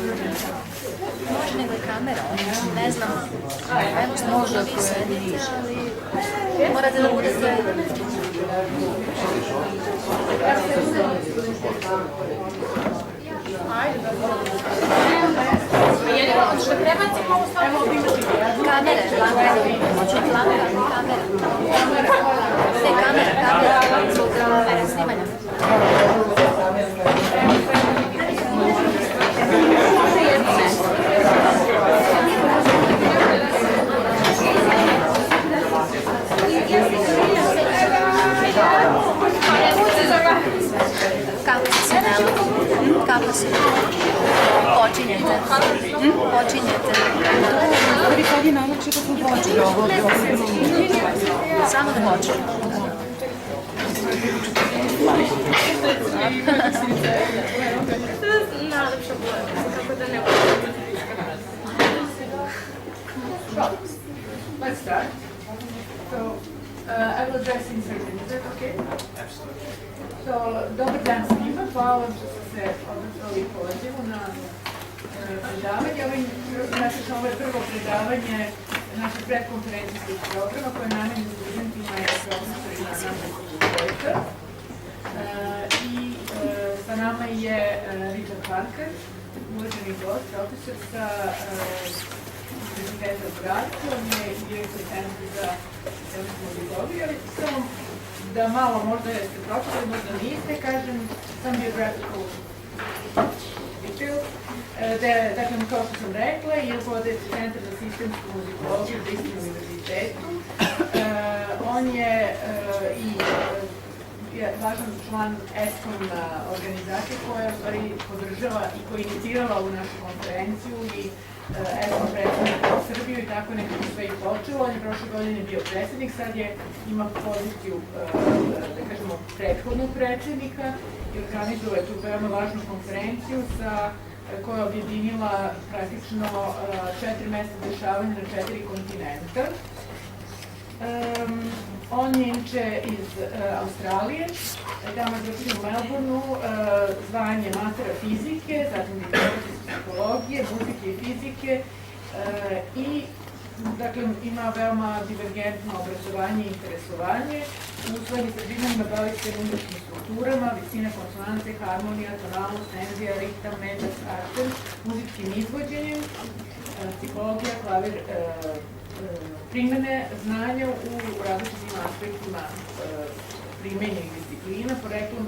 Može nego i kamera, ne znam. Evo što možda vi sedite, ali morate da budete... Što prebacimo u stavljamo? Kamere, kamera, zbog snimanja. Kako se počinjete? Kad je najlakše da smo počeli? Samo da počnemo. Najlepša boja, kako da ne počnemo. Let's start. So, I will address in Serbian. Is that okay? Absolutely. So, dobar dan svima, hvala vam što ste se održali pozivu na predavanje. Ovo je prvo predavanje našeg predkonferencijskog programa koje je namenjeno studentima i profesorima našeg fakulteta. I sa nama je Richard Parncutt, uvaženi gost, profesor sa Univerziteta u Grazu, on je direktor Centra za sistemsku muzikologiju, ali samo da malo možda ste pročitali, možda niste, kažem, some biographical details. Dakle, kao što sam rekla, je vode Centar za sistemsku muzikologiju u Brisbane univerzitetu. On je i važan član ESCOM organizacije koja u stvari podržava i koja je inicirala ovu našu konferenciju i ESCOM predstavnik u Srbiju i tako nekako sve i počelo. On je prošle godine bio predsednik, sad ima poziciju, da kažemo, prethodnog predsednika i organizuje tu veoma važnu konferenciju koja je objedinila praktično 4 mesta dešavanja na 4 kontinenta. On je inače iz Australije, tamo je završio u Melbourneu zvanje mastera fizike, zatim diplomacije psihologije, muzike i fizike i dakle ima veoma divergentno obrazovanje i interesovanje. U svojim istraživanjima bavi se muzičkim strukturama, visine konsonance, harmonija, tonalnost, tenzija, ritam, metas, akcent, muzičkim izvođenjem, psihologija, klavir, primene znanja u različitim aspektima primenjenih disciplina, poreklom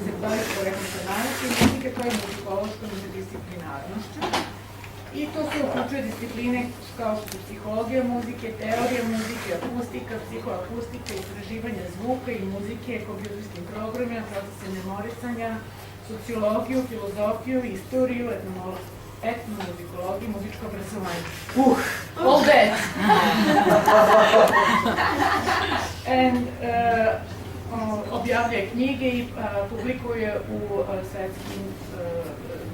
se bavi poreklom tonalnosti i muzike, to je muzikološkom interdisciplinarnošću. I to se uključuje discipline kao što su psihologija muzike, teorija muzike, akustika, psihoakustika, istraživanje zvuka i muzike, kompjuterskim programima, procese memorisanja, sociologiju, filozofiju, istoriju, etnomuzikologiju, muzičko obrazovanje. All that! And objavljuje knjige i publikuje u svetskim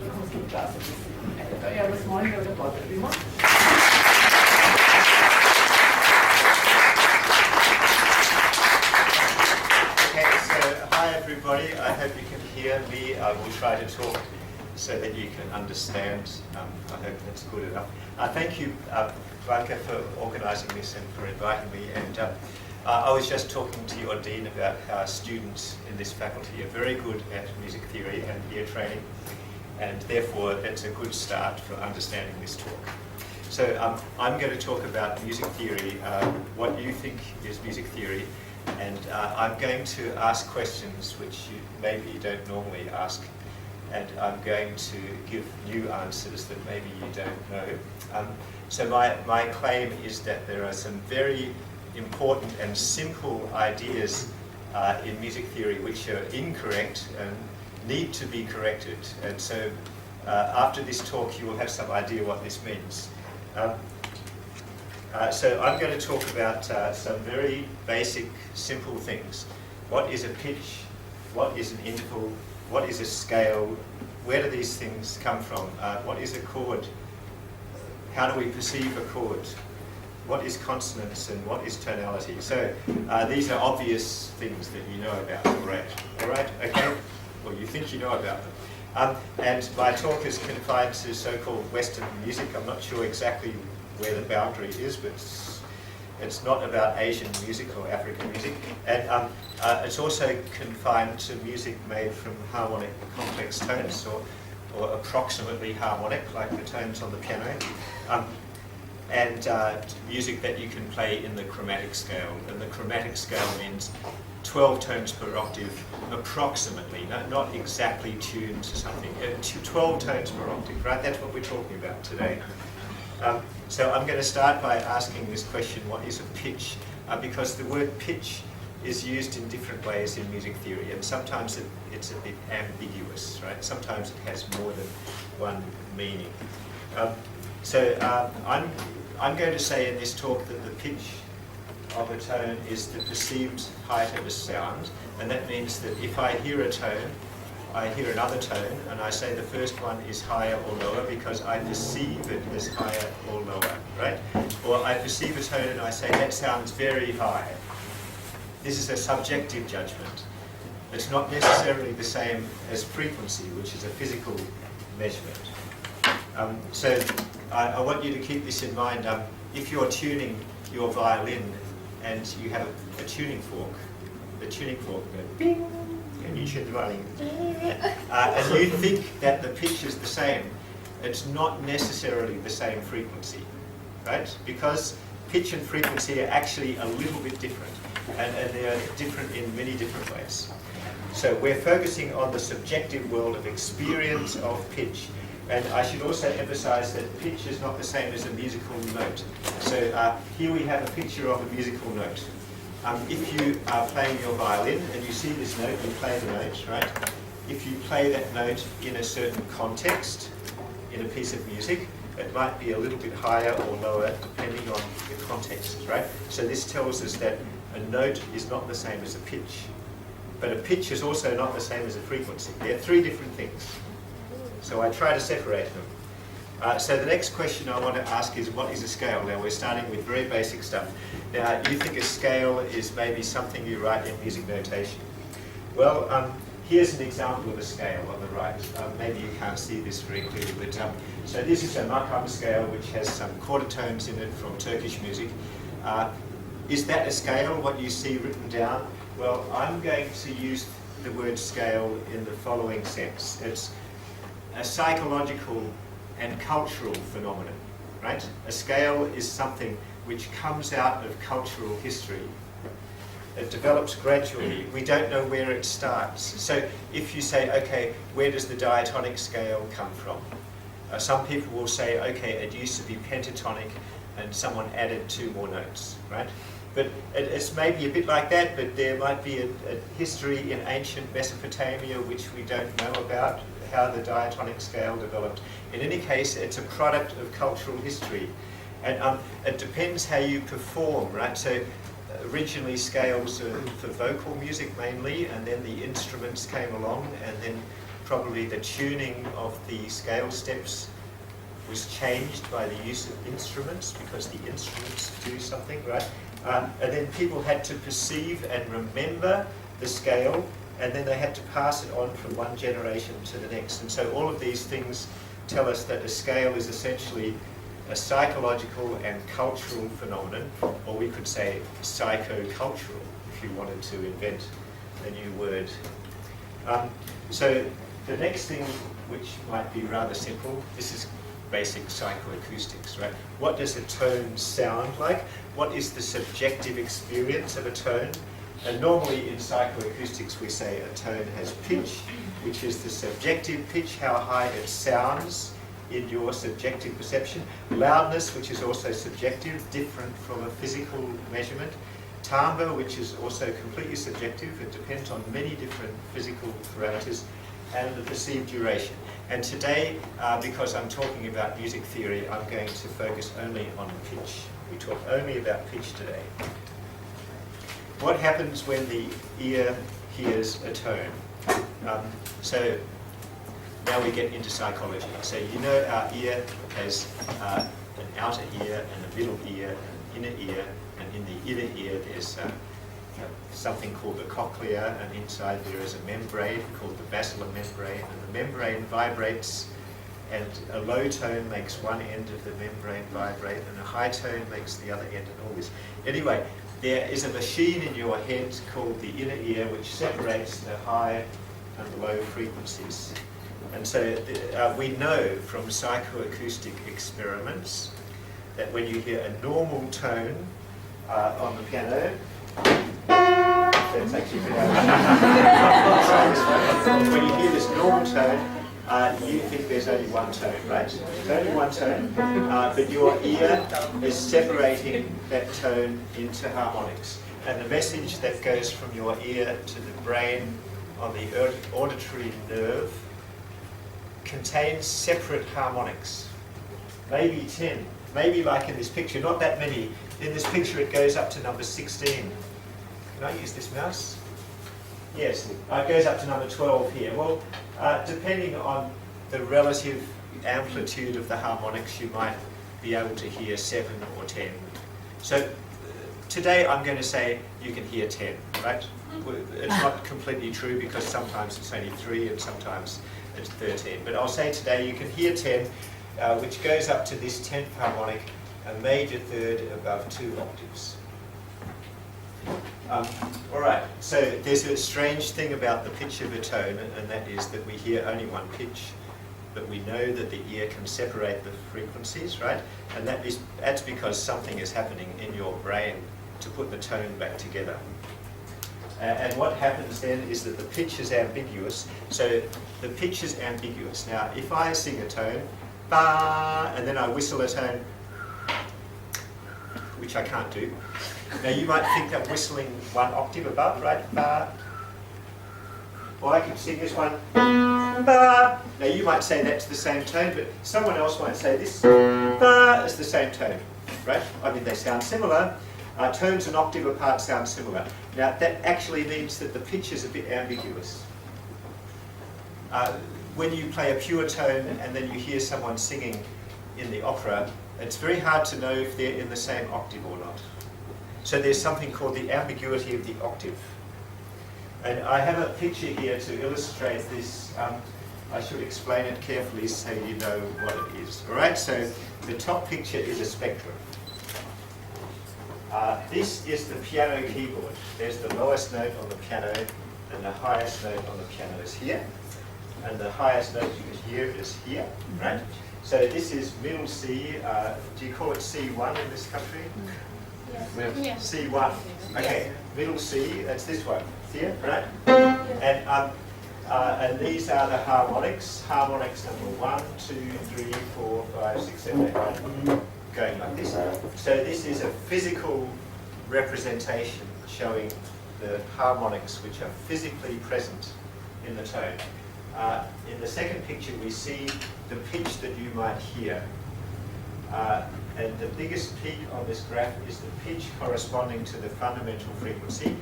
vrhunskim časopisima. Ja vas molim da ga pozdravimo. Okay, so hi everybody. I hope you can hear me. I will try to talk so that you can understand. I hope that's good enough. Thank you, Parncutt, for organising this and for inviting me. And I was just talking to your dean about how students in this faculty are very good at music theory and ear training. And therefore, that's a good start for understanding this talk. So I'm going to talk about music theory, what you think is music theory, and I'm going to ask questions which you maybe don't normally ask, and I'm going to give new answers that maybe you don't know. So my claim is that there are some very important and simple ideas in music theory which are incorrect and need to be corrected, and so after this talk you will have some idea what this means. So I'm going to talk about some very basic, simple things. What is a pitch? What is an interval? What is a scale? Where do these things come from? What is a chord? How do we perceive a chord? What is consonants and what is tonality? So these are obvious things that you know about, all right? Okay? Well, you think you know about them. And my talk is confined to so-called Western music. I'm not sure exactly where the boundary is, but it's not about Asian music or African music. And it's also confined to music made from harmonic complex tones, or approximately harmonic, like the tones on the piano. And music that you can play in the chromatic scale. And the chromatic scale means 12 tones per octave, approximately, not exactly tuned to something. 12 tones per octave, right? That's what we're talking about today. So I'm going to start by asking this question, what is a pitch? Because the word pitch is used in different ways in music theory, and sometimes it's a bit ambiguous, right? Sometimes it has more than one meaning. I'm going to say in this talk that the pitch of a tone is the perceived height of a sound, and that means that if I hear a tone, I hear another tone, and I say the first one is higher or lower because I perceive it as higher or lower, right? Or I perceive a tone and I say that sounds very high. This is a subjective judgment. It's not necessarily the same as frequency, which is a physical measurement. So I want you to keep this in mind. If you're tuning your violin and you have a tuning fork, the tuning fork goes bing, and you tune the violin, and you think that the pitch is the same, it's not necessarily the same frequency, right? Because pitch and frequency are actually a little bit different, and they are different in many different ways. So we're focusing on the subjective world of experience of pitch. And I should also emphasize that pitch is not the same as a musical note. So here we have a picture of a musical note. If you are playing your violin and you see this note, you play the note, right? If you play that note in a certain context, in a piece of music, it might be a little bit higher or lower depending on the context, right? So this tells us that a note is not the same as a pitch. But a pitch is also not the same as a frequency. They're three different things. So I try to separate them. So the next question I want to ask is, what is a scale? Now we're starting with very basic stuff. Now you think a scale is maybe something you write in music notation. Well, here's an example of a scale on the right. Maybe you can't see this very clearly, but so this is a makam scale which has some quarter tones in it from Turkish music. Is that a scale, what you see written down? Well, I'm going to use the word scale in the following sense. It's a psychological and cultural phenomenon, right? A scale is something which comes out of cultural history. It develops gradually. We don't know where it starts. So if you say, okay, where does the diatonic scale come from? Some people will say, okay, it used to be pentatonic and someone added 2 more notes, right? But it's maybe a bit like that, but there might be a history in ancient Mesopotamia which we don't know about, how the diatonic scale developed. In any case, it's a product of cultural history. And it depends how you perform, right? So originally scales are for vocal music mainly, and then the instruments came along, and then probably the tuning of the scale steps was changed by the use of instruments, because the instruments do something, right? And then people had to perceive and remember the scale, and then they had to pass it on from one generation to the next. And so all of these things tell us that a scale is essentially a psychological and cultural phenomenon, or we could say psychocultural, if you wanted to invent a new word. So the next thing, which might be rather simple, this is basic psychoacoustics, right? What does a tone sound like? What is the subjective experience of a tone? And normally in psychoacoustics we say a tone has pitch, which is the subjective pitch, how high it sounds in your subjective perception. Loudness, which is also subjective, different from a physical measurement. Timbre, which is also completely subjective, it depends on many different physical parameters. And the perceived duration. And today, because I'm talking about music theory, I'm going to focus only on pitch. We talk only about pitch today. What happens when the ear hears a tone? So now we get into psychology. So you know our ear has an outer ear and a middle ear and an inner ear, and in the inner ear there's something called the cochlea, and inside there is a membrane called the basilar membrane, and the membrane vibrates, and a low tone makes one end of the membrane vibrate, and a high tone makes the other end, and all this. Anyway, there is a machine in your head called the inner ear, which separates the high and the low frequencies. And so we know from psychoacoustic experiments that when you hear a normal tone on the piano, that's actually when you hear this normal tone, you think there's only one tone, right? There's only one tone, but your ear is separating that tone into harmonics. And the message that goes from your ear to the brain on the auditory nerve contains separate harmonics. Maybe 10, maybe like in this picture, not that many. In this picture it goes up to number 16. Can I use this mouse? Yes, it goes up to number 12 here. Well, depending on the relative amplitude of the harmonics, you might be able to hear 7 or 10. So today I'm going to say you can hear 10, right? It's not completely true because sometimes it's only 3 and sometimes it's 13. But I'll say today you can hear 10, which goes up to this 10th harmonic, a major third above 2 octaves. All right, so there's a strange thing about the pitch of a tone, and that is that we hear only one pitch, but we know that the ear can separate the frequencies, right? And that's because something is happening in your brain to put the tone back together. And what happens then is that the pitch is ambiguous. So the pitch is ambiguous. Now, if I sing a tone, ba, and then I whistle a tone, which I can't do. Now you might think I'm whistling one octave above, right? Ba. Or I could sing this one, ba. Now you might say that's the same tone, but someone else might say this, ba, is the same tone, right? I mean, they sound similar. Tones an octave apart sound similar. Now that actually means that the pitch is a bit ambiguous. When you play a pure tone and then you hear someone singing in the opera, it's very hard to know if they're in the same octave or not. So there's something called the ambiguity of the octave. And I have a picture here to illustrate this. I should explain it carefully so you know what it is. All right, so the top picture is a spectrum. This is the piano keyboard. There's the lowest note on the piano, and the highest note on the piano is here. And the highest note you can hear is here, right? So this is middle C. Do you call it C1 in this country? Yes. C1. Okay, middle C, that's this one. Here, right? And these are the harmonics. Harmonics number 1, 2, 3, 4, 5, 6, 7, 8, 9. Going like this. So this is a physical representation showing the harmonics which are physically present in the tone. In the second picture we see the pitch that you might hear. And the biggest peak on this graph is the pitch corresponding to the fundamental frequency,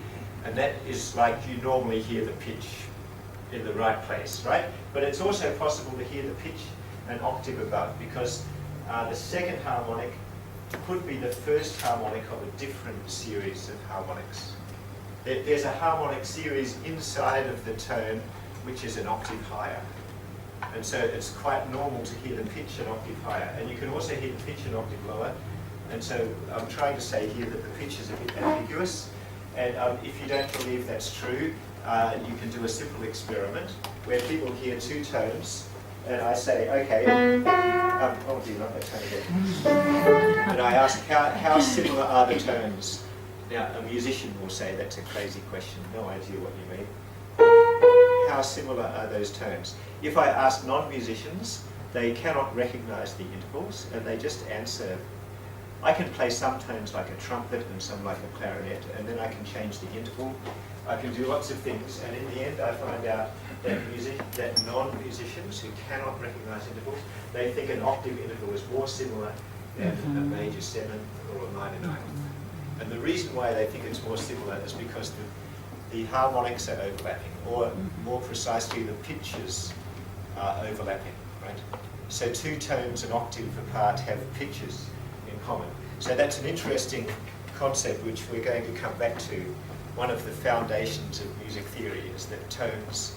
and that is like you normally hear the pitch in the right place, right? But it's also possible to hear the pitch an octave above, because the second harmonic could be the first harmonic of a different series of harmonics. There's a harmonic series inside of the tone which is an octave higher. And so it's quite normal to hear the pitch an octave higher. And you can also hear the pitch an octave lower. And so I'm trying to say here that the pitch is a bit ambiguous. And if you don't believe that's true, you can do a simple experiment where people hear 2 tones. And I say, okay, oh dear, not that tone again. And I ask, how similar are the tones? Now, a musician will say, that's a crazy question, no idea what you mean. How similar are those tones? If I ask non-musicians, they cannot recognize the intervals, and they just answer. I can play some tones like a trumpet and some like a clarinet, and then I can change the interval. I can do lots of things, and in the end I find out that non-musicians who cannot recognize intervals, they think an octave interval is more similar than a major 7 or a minor 9. And the reason why they think it's more similar is because the harmonics are overlapping, or more precisely, the pitches are overlapping, right? So 2 tones an octave apart have pitches in common. So that's an interesting concept which we're going to come back to one of the foundations of music theory is that tones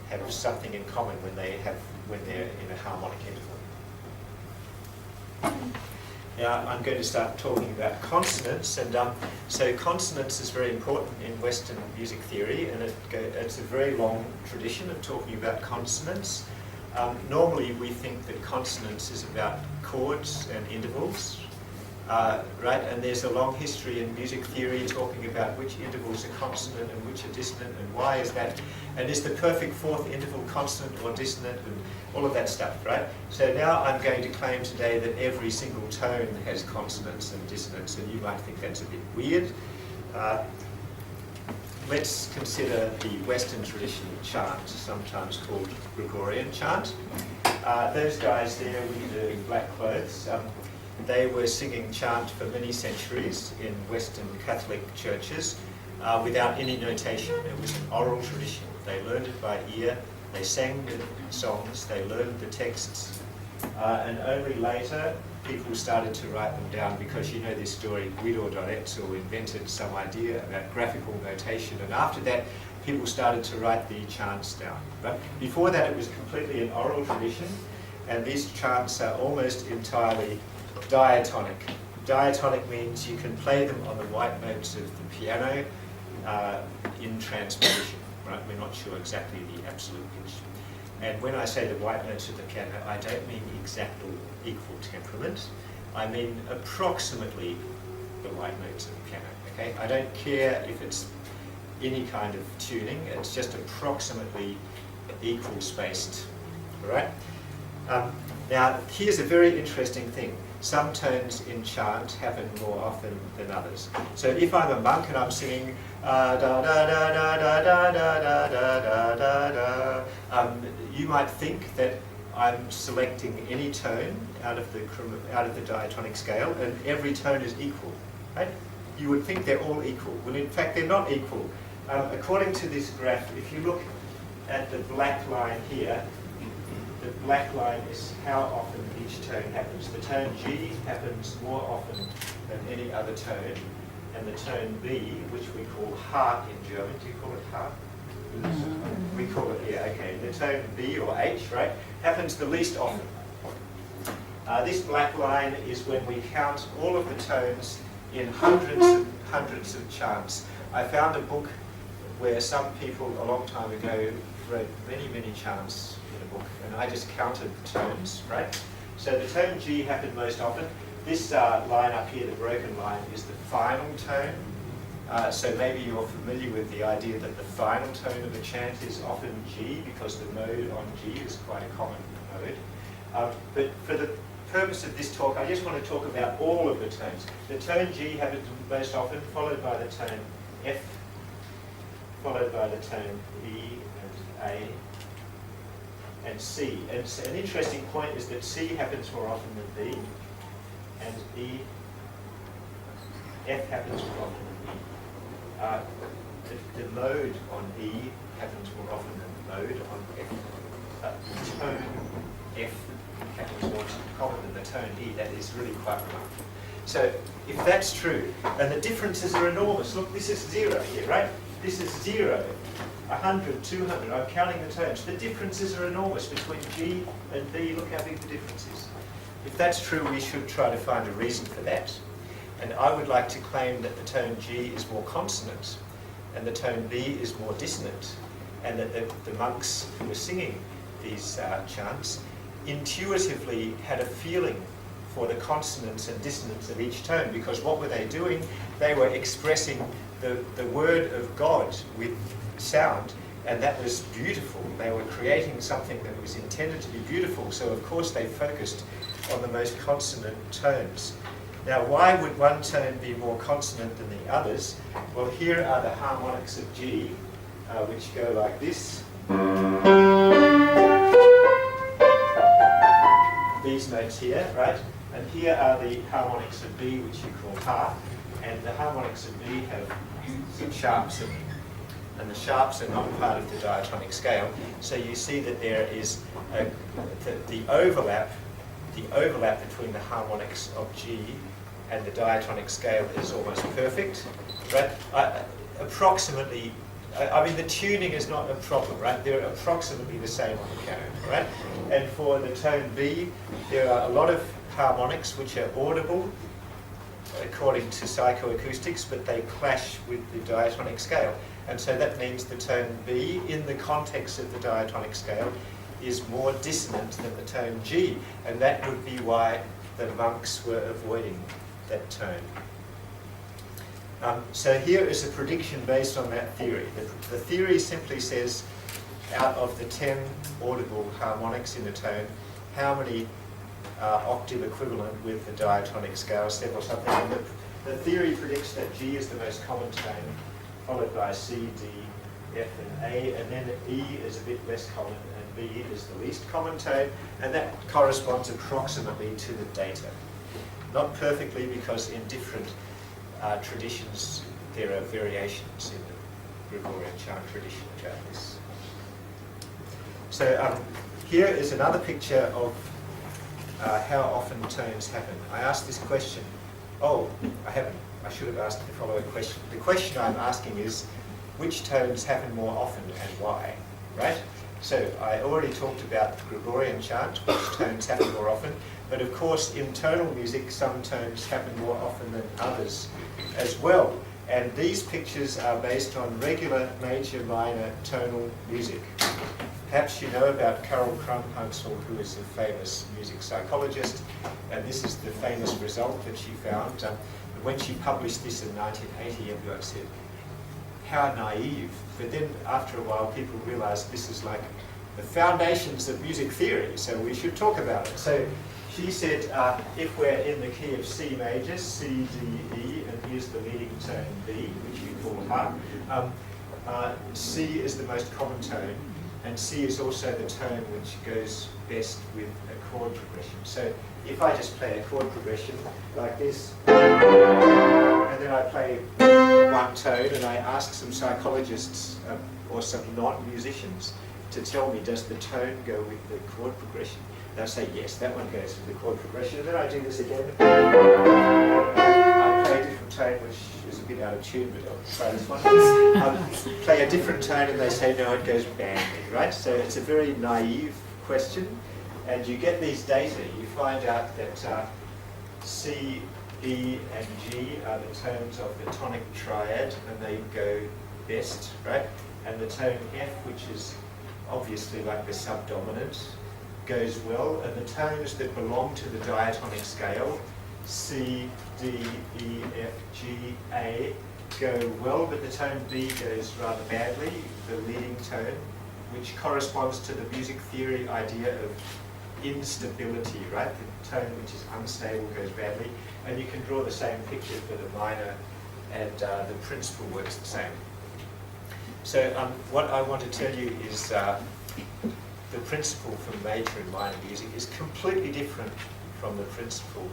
have something in common when they're in a harmonic interval. Now I'm going to start talking about consonants, and so consonants is very important in Western music theory, and it's a very long tradition of talking about consonants. Normally we think that consonants is about chords and intervals, right? And there's a long history in music theory talking about which intervals are consonant and which are dissonant, and why is that, and is the perfect fourth interval consonant or dissonant, and all of that stuff, right? So now I'm going to claim today that every single tone has consonants and dissonants, and you might think that's a bit weird. Let's consider the Western tradition chant, sometimes called Gregorian chant. Those guys there with the black clothes, they were singing chant for many centuries in Western Catholic churches without any notation. It was an oral tradition. They learned it by ear, they sang the songs, they learned the texts, and only later people started to write them down, because you know this story, Guido d'Arezzo invented some idea about graphical notation, and after that people started to write the chants down. Right? Before that it was completely an oral tradition, and these chants are almost entirely diatonic. Diatonic means you can play them on the white notes of the piano in transposition. Right? We're not sure exactly the absolute pitch. And when I say the white notes of the piano, I don't mean exactly equal temperament. I mean approximately the white notes of the piano. Okay? I don't care if it's any kind of tuning. It's just approximately equal spaced. All right? Now, here's a very interesting thing. Some tones in chant happen more often than others. So if I'm a monk and I'm singing da da da da da da da da da da, you might think that I'm selecting any tone out of the diatonic scale, and every tone is equal. Right? You would think they're all equal. Well, in fact, they're not equal. According to this graph, if you look at the black line here, the black line is how often each tone happens. The tone G happens more often than any other tone, and the tone B, which we call Ha in German, do you call it Ha? We call it, yeah, okay. The tone B or H, right, happens the least often. This black line is when we count all of the tones in hundreds of chants. I found a book where some people a long time ago wrote many chants in a book, and I just counted the tones, right? So the tone G happened most often. This line up here, the broken line, is the final tone. So maybe you're familiar with the idea that the final tone of a chant is often G, because the mode on G is quite a common mode. But for the purpose of this talk, I just want to talk about all of the tones. The tone G happens most often, followed by the tone F, followed by the tone E and A and C. And an interesting point is that C happens more often than B, and F happens more often than E. The mode on E happens more often than the mode on F. The tone F happens more common than the tone E. That is really quite remarkable. So if that's true, and the differences are enormous. Look, this is 0 here, right? This is 0, 100, 200. I'm counting the tones. The differences are enormous between G and B. Look how big the difference is. If that's true, we should try to find a reason for that. And I would like to claim that the tone G is more consonant, and the tone B is more dissonant, and that the monks who were singing these chants intuitively had a feeling for the consonants and dissonance of each tone, because what were they doing? They were expressing the word of God with sound, and that was beautiful. They were creating something that was intended to be beautiful, so of course they focused on the most consonant tones. Now, why would one tone be more consonant than the others? Well, here are the harmonics of G, which go like this. These notes here, right? And here are the harmonics of B, which you call Ha, and the harmonics of B have some sharps in them. And the sharps are not part of the diatonic scale, so you see that there is the overlap between the harmonics of G and the diatonic scale is almost perfect. Right? approximately, I mean the tuning is not a problem, right? They're approximately the same on the piano, right? And for the tone B, there are a lot of harmonics which are audible according to psychoacoustics, but they clash with the diatonic scale. And so that means the tone B, in the context of the diatonic scale, is more dissonant than the tone G. And that would be why the monks were avoiding that tone. So here is a prediction based on that theory. The theory simply says, out of the 10 audible harmonics in a tone, how many octave equivalent with the diatonic scale step or something. And the theory predicts that G is the most common tone, followed by C, D, F, and A, and then E is a bit less common, and B is the least common tone, and that corresponds approximately to the data. Not perfectly, because in different traditions there are variations in the Gregorian chant tradition about this. So here is another picture of how often tones happen. I asked this question. Oh, I haven't. I should have asked the following question. The question I'm asking is, which tones happen more often and why? Right? So I already talked about the Gregorian chant, which tones happen more often. But of course, in tonal music, some tones happen more often than others as well. And these pictures are based on regular, major, minor tonal music. Perhaps you know about Carol Krumhunsel, who is a famous music psychologist, and this is the famous result that she found. When she published this in 1980, everyone said, how naive. But then after a while, people realized this is like the foundations of music theory, so we should talk about it. So she said, if we're in the key of C major, C, D, E, and here's the leading tone B, which we call Ha, C is the most common tone. And C is also the tone which goes best with a chord progression. So if I just play a chord progression like this, and then I play one tone, and I ask some psychologists or some non-musicians to tell me, does the tone go with the chord progression? They'll say, yes, that one goes with the chord progression. And then I do this again. I play a different tone, which is a bit out of tune, but I'll try this one. Play a different tone, and they say, no, it goes badly, right? So it's a very naive question, and you get these data. You find out that C, E, and G are the tones of the tonic triad, and they go best, right? And the tone F, which is obviously like the subdominant, goes well, and the tones that belong to the diatonic scale, C, D, E, F, G, A, go well, but the tone B goes rather badly, the leading tone, which corresponds to the music theory idea of instability, right? The tone which is unstable goes badly, and you can draw the same picture for the minor, and the principle works the same. So what I want to tell you is the principle for major and minor music is completely different from the principle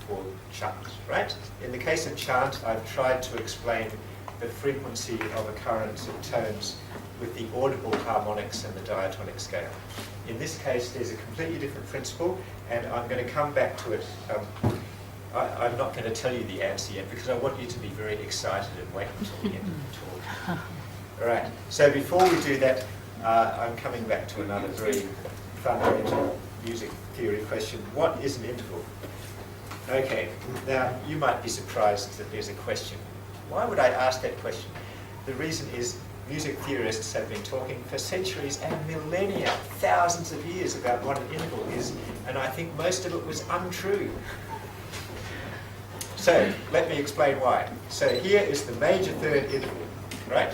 for chant, right? In the case of chant, I've tried to explain the frequency of occurrence of tones with the audible harmonics and the diatonic scale. In this case, there's a completely different principle, and I'm going to come back to it. I'm not going to tell you the answer yet, because I want you to be very excited and wait until the end of the talk. All right, so before we do that, I'm coming back to another very fundamental music theory question. What is an interval? Okay, now you might be surprised that there's a question. Why would I ask that question? The reason is music theorists have been talking for centuries and millennia, thousands of years, about what an interval is, and I think most of it was untrue. So let me explain why. So here is the major third interval, right?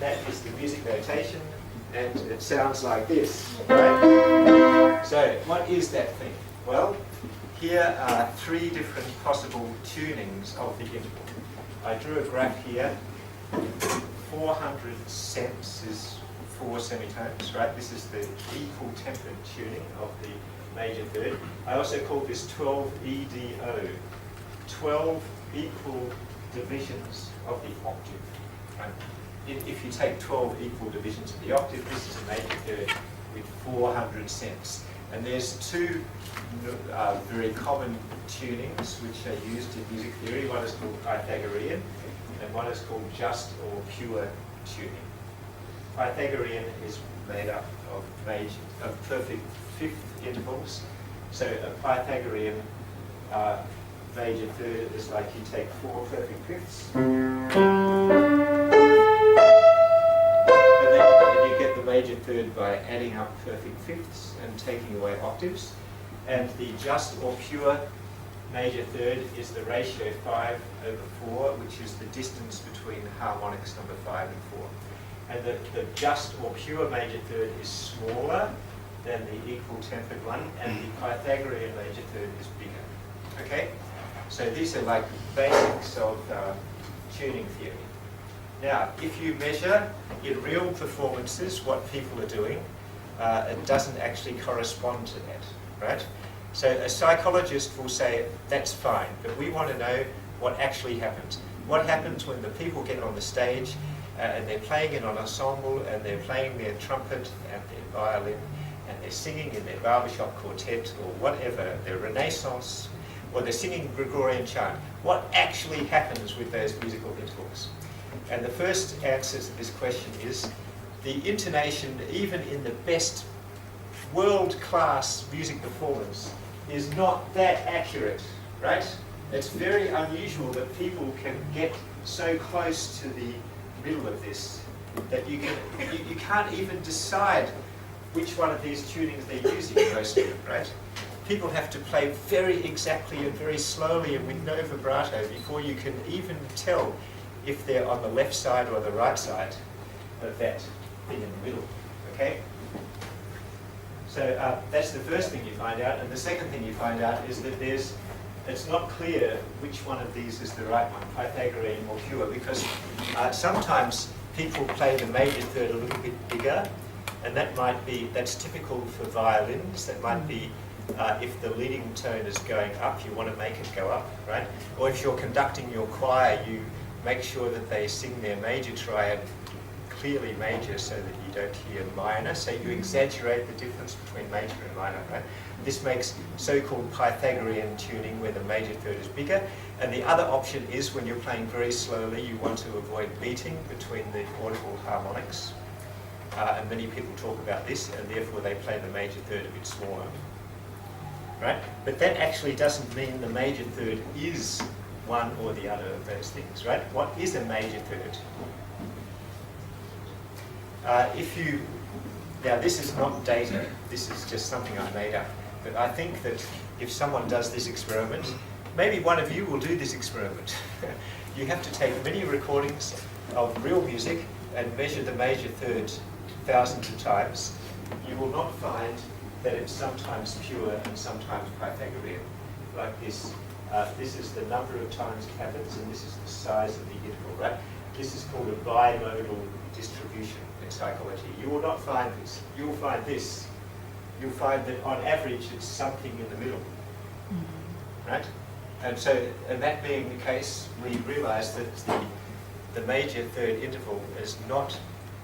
That is the music notation, and it sounds like this, right? So what is that thing? Well, here are three different possible tunings of the interval. I drew a graph here. 400 cents is 4 semitones, right? This is the equal tempered tuning of the major third. I also call this 12 EDO, 12 equal divisions of the octave. Right? If you take 12 equal divisions of the octave, this is a major third with 400 cents. And there's two very common tunings which are used in music theory. One is called Pythagorean, and one is called just or pure tuning. Pythagorean is made up of perfect fifth intervals. So a Pythagorean major third is like you take 4 perfect fifths, and then you get the major third by adding up perfect fifths and taking away octaves. And the just or pure major third is the ratio 5 over 4, which is the distance between harmonics number 5 and 4. And the just or pure major third is smaller than the equal tempered one, and the Pythagorean major third is bigger. Okay? So these are like basics of tuning theory. Now, if you measure in real performances what people are doing, it doesn't actually correspond to that, right? So a psychologist will say, that's fine, but we want to know what actually happens. What happens when the people get on the stage and they're playing in an ensemble and they're playing their trumpet and their violin and they're singing in their barbershop quartet or whatever, their Renaissance, or they're singing Gregorian chant. What actually happens with those musical intervals? And the first answer to this question is the intonation, even in the best world-class music performance, is not that accurate, right? It's very unusual that people can get so close to the middle of this that you can't even decide which one of these tunings they're using most of them, right? People have to play very exactly and very slowly and with no vibrato before you can even tell if they're on the left side or the right side of that thing in the middle, okay? So that's the first thing you find out, and the second thing you find out is that it's not clear which one of these is the right one, Pythagorean or pure, because sometimes people play the major third a little bit bigger, and that's typical for violins. That might be if the leading tone is going up, you want to make it go up, right? Or if you're conducting your choir, you make sure that they sing their major triad clearly major so that you don't hear minor, so you exaggerate the difference between major and minor, right? This makes so-called Pythagorean tuning where the major third is bigger, and the other option is when you're playing very slowly, you want to avoid beating between the audible harmonics, and many people talk about this, and therefore they play the major third a bit smaller, right? But that actually doesn't mean the major third is one or the other of those things, right? What is a major third? Now this is not data, this is just something I made up, but I think that if someone does this experiment, maybe one of you will do this experiment. You have to take many recordings of real music and measure the major third thousands of times. You will not find that it's sometimes pure and sometimes Pythagorean, like this. This is the number of times it happens, and this is the size of the interval, right? This is called a bimodal distribution in psychology. You will not find this. You will find this. You'll find that on average it's something in the middle, right? And so, and that being the case, we realize that the major third interval is not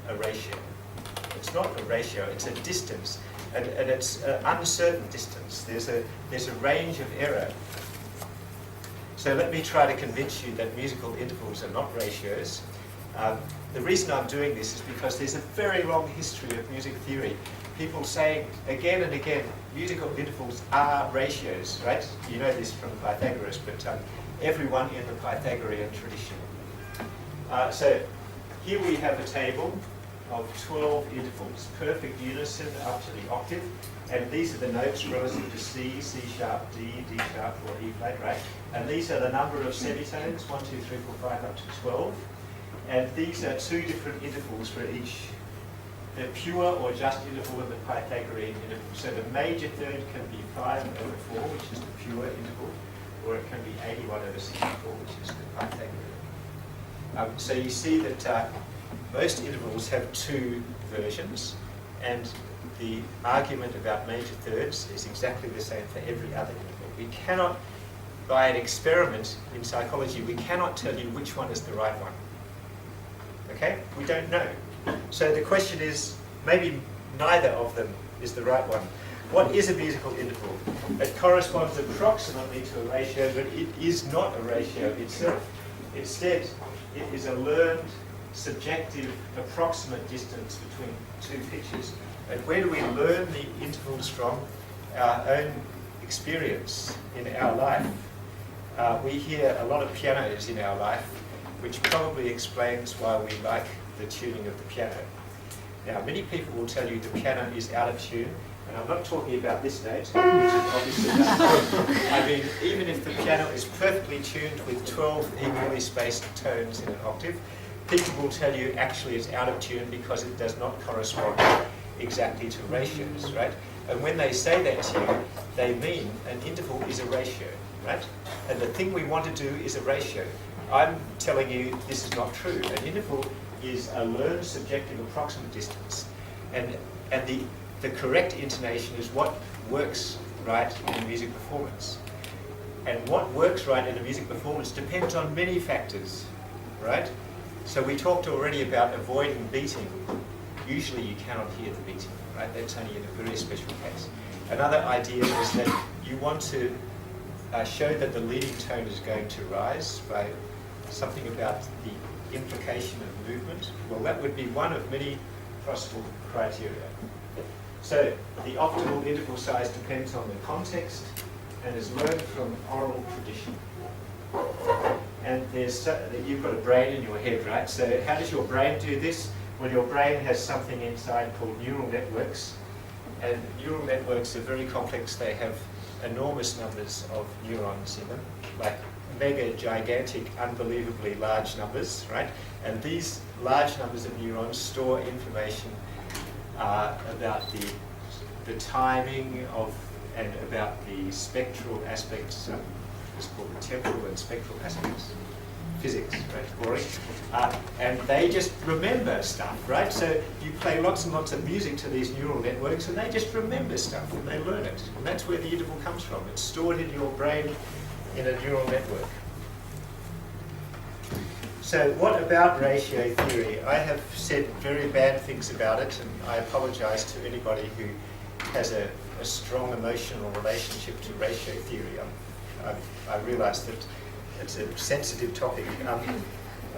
a ratio. It's not a ratio, it's a distance. And it's an uncertain distance. There's a range of error. So let me try to convince you that musical intervals are not ratios. The reason I'm doing this is because there's a very long history of music theory. People saying again and again, musical intervals are ratios, right? You know this from Pythagoras, but everyone in the Pythagorean tradition. So here we have a table of 12 intervals, perfect unison up to the octave, and these are the notes relative to C, C sharp, D, D sharp, or E flat, right? And these are the number of semitones, 1, 2, 3, 4, 5, up to 12. And these are two different intervals for each, the pure or just interval and the Pythagorean interval. So the major third can be 5 over 4, which is the pure interval, or it can be 81 over 64, which is the Pythagorean. So you see that most intervals have two versions, and the argument about major thirds is exactly the same for every other interval. We cannot, by an experiment in psychology, we cannot tell you which one is the right one. Okay? We don't know. So the question is, maybe neither of them is the right one. What is a musical interval? It corresponds approximately to a ratio, but it is not a ratio itself. Instead, it is a learned, subjective, approximate distance between two pitches. And where do we learn the intervals from? Our own experience in our life. We hear a lot of pianos in our life, which probably explains why we like the tuning of the piano. Now, many people will tell you the piano is out of tune, and I'm not talking about this note, which is obviously not. I mean, even if the piano is perfectly tuned with 12 evenly spaced tones in an octave, people will tell you actually it's out of tune because it does not correspond exactly to ratios, right? And when they say that to you, they mean an interval is a ratio, right? And the thing we want to do is a ratio. I'm telling you this is not true. An interval is a learned subjective approximate distance. And the correct intonation is what works right in music performance. And what works right in a music performance depends on many factors, right? So we talked already about avoiding beating. Usually you cannot hear the beating, right? That's only in a very special case. Another idea is that you want to show that the leading tone is going to rise by something about the implication of movement. Well, that would be one of many possible criteria. So the optimal interval size depends on the context and is learned from oral tradition. And you've got a brain in your head, right? So how does your brain do this? Well, your brain has something inside called neural networks. And neural networks are very complex. They have enormous numbers of neurons in them, like mega, gigantic, unbelievably large numbers, right? And these large numbers of neurons store information about the timing of and about the spectral aspects, it's called the temporal and spectral aspects, physics, right, boring. And they just remember stuff, right? So you play lots and lots of music to these neural networks and they just remember stuff and they learn it. And that's where the interval comes from. It's stored in your brain in a neural network. So what about ratio theory? I have said very bad things about it, and I apologize to anybody who has a strong emotional relationship to ratio theory. I realize that it's a sensitive topic,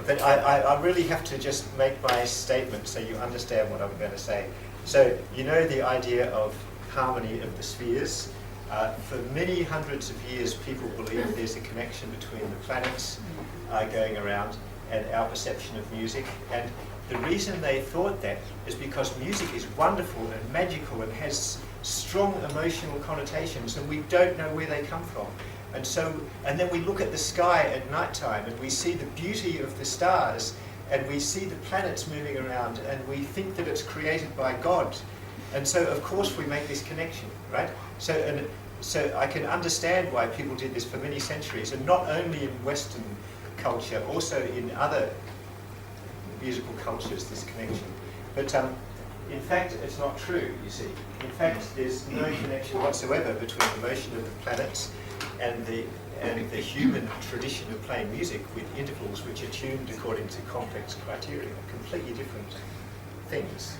but I really have to just make my statement so you understand what I'm going to say. So you know the idea of harmony of the spheres. For many hundreds of years, people believe there's a connection between the planets going around and our perception of music. And the reason they thought that is because music is wonderful and magical and has strong emotional connotations, and we don't know where they come from. And then we look at the sky at night time and we see the beauty of the stars and we see the planets moving around and we think that it's created by God. And so of course we make this connection, right? So I can understand why people did this for many centuries, and not only in Western culture, also in other musical cultures, this connection. But in fact, it's not true, you see. In fact, there's no connection whatsoever between the motion of the planets and the human tradition of playing music with intervals which are tuned according to complex criteria, completely different things.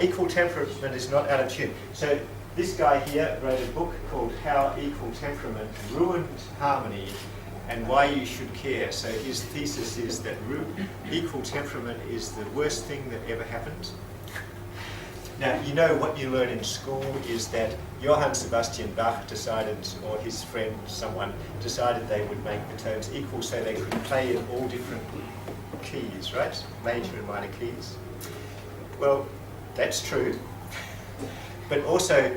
Equal temperament is not out of tune. So this guy here wrote a book called How Equal Temperament Ruined Harmony and Why You Should Care. So his thesis is that equal temperament is the worst thing that ever happened. Now, you know what you learn in school is that Johann Sebastian Bach decided, or his friend, someone, decided they would make the tones equal so they could play in all different keys, right? Major and minor keys. Well, that's true. But also,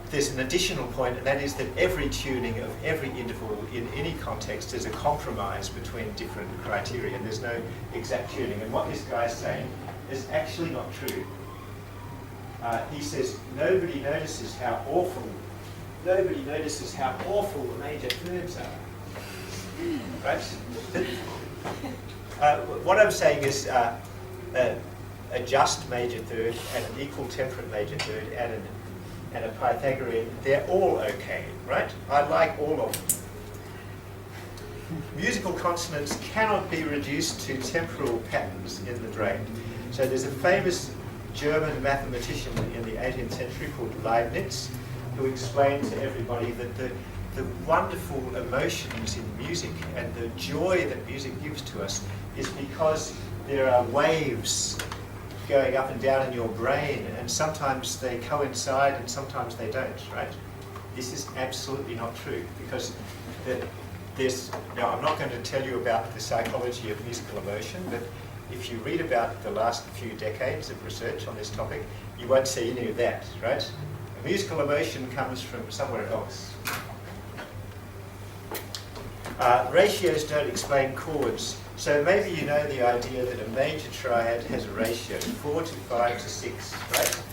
there's an additional point, and that is that every tuning of every interval in any context is a compromise between different criteria, and there's no exact tuning. And what this guy's saying is actually not true. He says nobody notices how awful the major thirds are. Right? What I'm saying is a just major third and an equal temperate major third and a Pythagorean, they're all okay, right? I like all of them. Musical consonants cannot be reduced to temporal patterns in the brain. So there's a famous German mathematician in the 18th century called Leibniz, who explained to everybody that the wonderful emotions in music and the joy that music gives to us is because there are waves going up and down in your brain, and sometimes they coincide and sometimes they don't, right? This is absolutely not true, because now I'm not going to tell you about the psychology of musical emotion, but if you read about the last few decades of research on this topic, you won't see any of that, right? A musical emotion comes from somewhere else. Ratios don't explain chords. So maybe you know the idea that a major triad has a ratio, 4 to 5 to 6, right?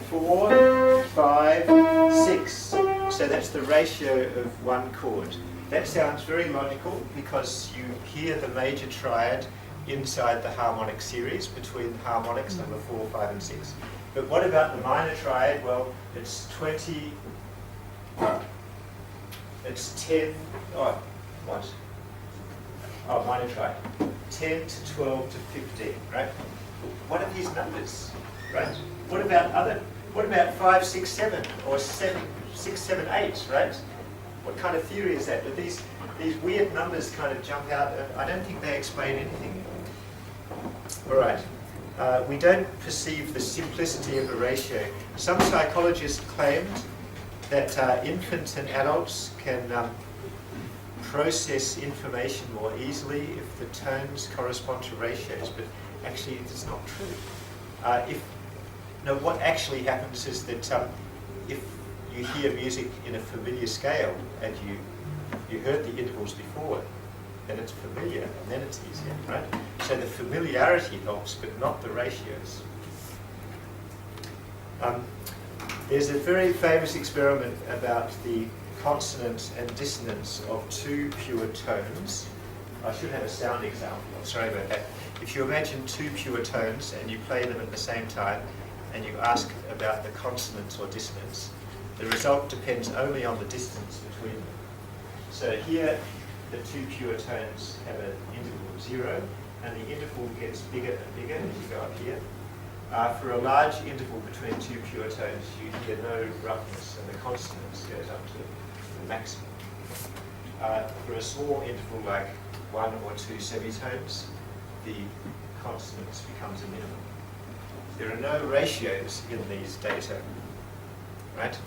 4, 5, 6. So that's the ratio of one chord. That sounds very logical because you hear the major triad inside the harmonic series between harmonics number 4, 5, and 6. But what about the minor triad? Well, it's 20, it's 10, oh, what? Oh, minor triad. 10 to 12 to 15, right? What are these numbers, right? What about 5, 6, 7, or 7, 6, 7, 8, right? What kind of theory is that? But these weird numbers kind of jump out. I don't think they explain anything. All right. We don't perceive the simplicity of a ratio. Some psychologists claimed that infants and adults can process information more easily if the tones correspond to ratios, but actually it's not true. What actually happens is that if you hear music in a familiar scale and you heard the intervals before, then it's familiar and then it's easier, right? So the familiarity helps, but not the ratios. There's a very famous experiment about the consonance and dissonance of two pure tones. I should have a sound example. I'm sorry about that. If you imagine two pure tones and you play them at the same time and you ask about the consonance or dissonance, the result depends only on the distance between them. So here, the two pure tones have an interval of 0, and the interval gets bigger and bigger as you go up here. For a large interval between two pure tones, you hear no roughness, and the consonance goes up to the maximum. For a small interval like 1 or 2 semitones, the consonance becomes a minimum. There are no ratios in these data, right?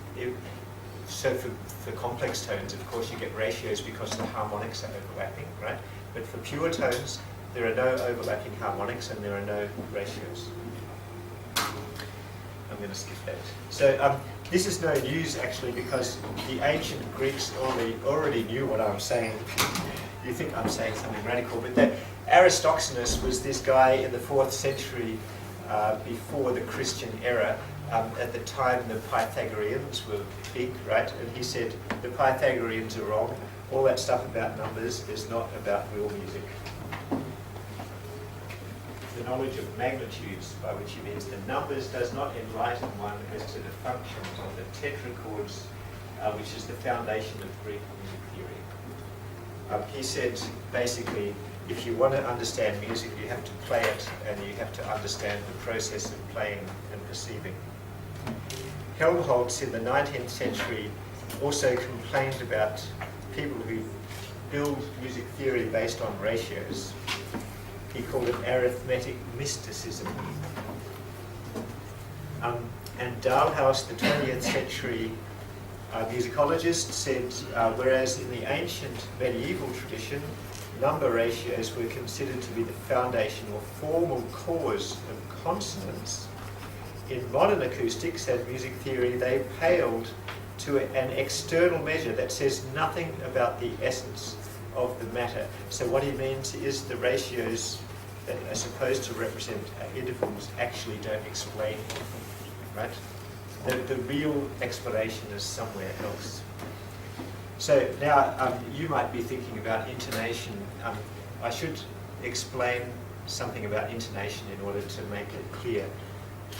So for complex tones, of course, you get ratios because the harmonics are overlapping, right? But for pure tones, there are no overlapping harmonics and there are no ratios. I'm going to skip that. So this is no news, actually, because the ancient Greeks already knew what I'm saying. You think I'm saying something radical, but that Aristoxenus was this guy in the 4th century before the Christian era. At the time, the Pythagoreans were big, right? And he said, the Pythagoreans are wrong. All that stuff about numbers is not about real music. The knowledge of magnitudes, by which he means the numbers, does not enlighten one as to the functions of the tetrachords, which is the foundation of Greek music theory. He said, basically, if you want to understand music, you have to play it, and you have to understand the process of playing and perceiving. Helmholtz in the 19th century also complained about people who build music theory based on ratios. He called it arithmetic mysticism. And Dalhaus, the 20th century musicologist, said, whereas in the ancient medieval tradition, number ratios were considered to be the foundation or formal cause of consonance, in modern acoustics and music theory, they paled to an external measure that says nothing about the essence of the matter. So what he means is the ratios that are supposed to represent intervals actually don't explain anything, right? The real explanation is somewhere else. So now you might be thinking about intonation. I should explain something about intonation in order to make it clear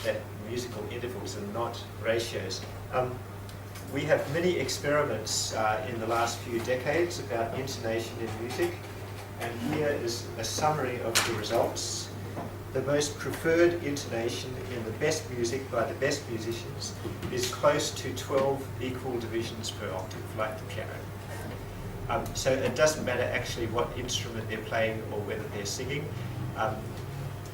that musical intervals are not ratios. We have many experiments in the last few decades about intonation in music, and here is a summary of the results. The most preferred intonation in the best music by the best musicians is close to 12 equal divisions per octave, like the piano. So it doesn't matter actually what instrument they're playing or whether they're singing.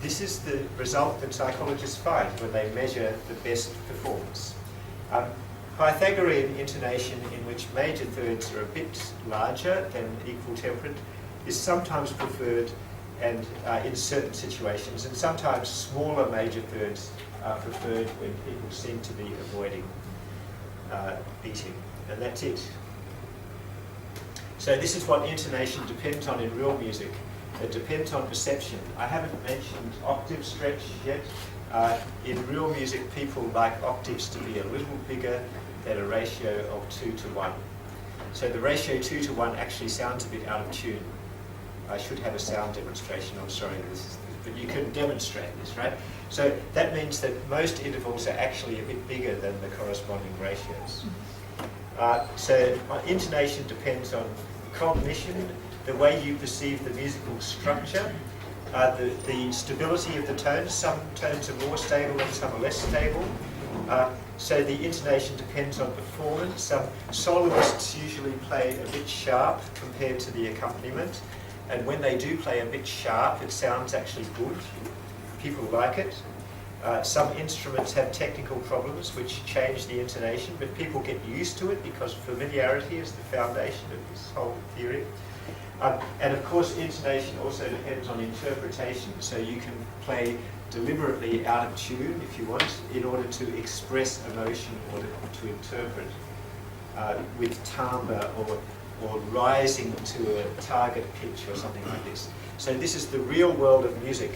This is the result that psychologists find when they measure the best performance. Pythagorean intonation, in which major thirds are a bit larger than equal temperate, is sometimes preferred and in certain situations, and sometimes smaller major thirds are preferred when people seem to be avoiding beating, and that's it. So this is what intonation depends on in real music. It depends on perception. I haven't mentioned octave stretch yet. In real music, people like octaves to be a little bigger than a ratio of 2 to 1. So the ratio 2 to 1 actually sounds a bit out of tune. I should have a sound demonstration. I'm sorry, but you can demonstrate this, right? So that means that most intervals are actually a bit bigger than the corresponding ratios. So intonation depends on cognition, the way you perceive the musical structure, the stability of the tones. Some tones are more stable and some are less stable. So the intonation depends on performance. Some soloists usually play a bit sharp compared to the accompaniment. And when they do play a bit sharp, it sounds actually good. People like it. Some instruments have technical problems which change the intonation, but people get used to it because familiarity is the foundation of this whole theory. And of course, intonation also depends on interpretation. So you can play deliberately out of tune, if you want, in order to express emotion or to interpret with timbre or rising to a target pitch or something like this. So this is the real world of music,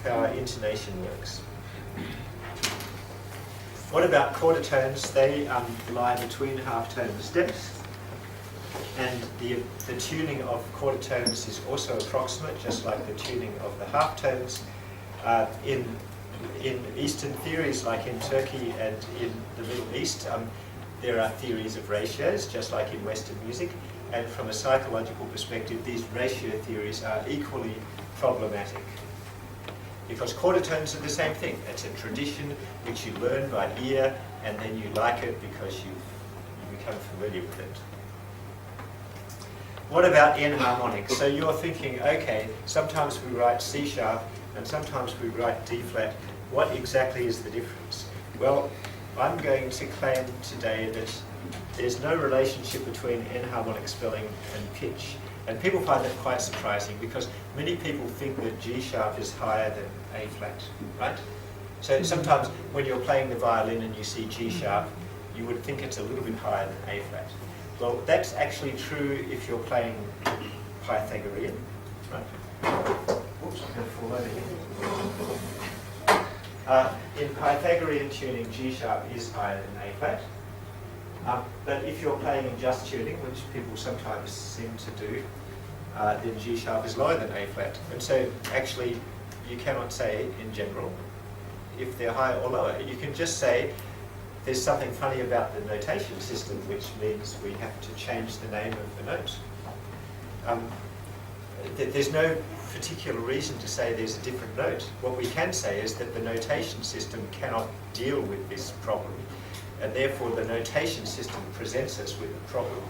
how intonation works. What about quarter tones? They lie between half-tone steps. And the tuning of quarter tones is also approximate, just like the tuning of the half tones. In Eastern theories, like in Turkey and in the Middle East, there are theories of ratios, just like in Western music. And from a psychological perspective, these ratio theories are equally problematic. Because quarter tones are the same thing. It's a tradition which you learn by ear, and then you like it because you become familiar with it. What about enharmonics? So you're thinking, okay, sometimes we write C sharp and sometimes we write D flat. What exactly is the difference? Well, I'm going to claim today that there's no relationship between enharmonic spelling and pitch. And people find that quite surprising because many people think that G sharp is higher than A flat, right? So sometimes when you're playing the violin and you see G sharp, you would think it's a little bit higher than A flat. Well, that's actually true if you're playing Pythagorean, right? Whoops, I'm going to fall over here. In Pythagorean tuning, G sharp is higher than A flat. But if you're playing in just tuning, which people sometimes seem to do, then G sharp is lower than A flat. And so actually you cannot say in general if they're higher or lower. You can just say there's something funny about the notation system, which means we have to change the name of the note. There's no particular reason to say there's a different note. What we can say is that the notation system cannot deal with this problem, and therefore the notation system presents us with a problem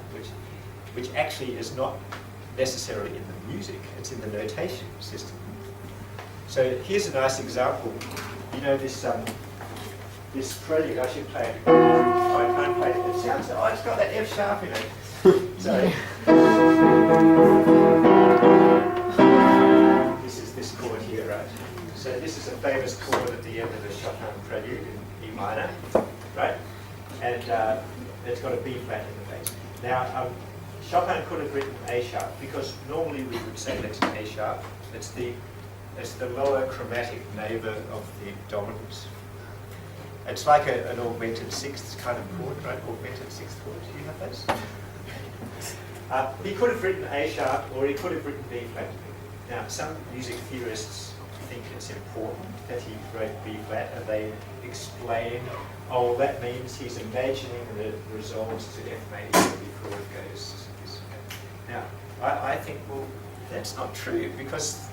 which actually is not necessarily in the music, it's in the notation system. So here's a nice example. You know this this prelude, I should play it. Oh, I can't play it. It sounds, oh, it's got that F sharp in it. So this is this chord here, right? So this is a famous chord at the end of the Chopin prelude in E minor, right? And it's got a B flat in the bass. Now, Chopin could have written A sharp because normally we would say that's A sharp. It's the lower chromatic neighbor of the dominant. It's like an augmented sixth kind of chord, right? Augmented sixth chord. Do you have those? He could have written A sharp or he could have written B flat. Now, some music theorists think it's important that he wrote B flat, and they explain, oh, that means he's imagining that it resolves to F major before it goes to this. Now, I think, well, that's not true, because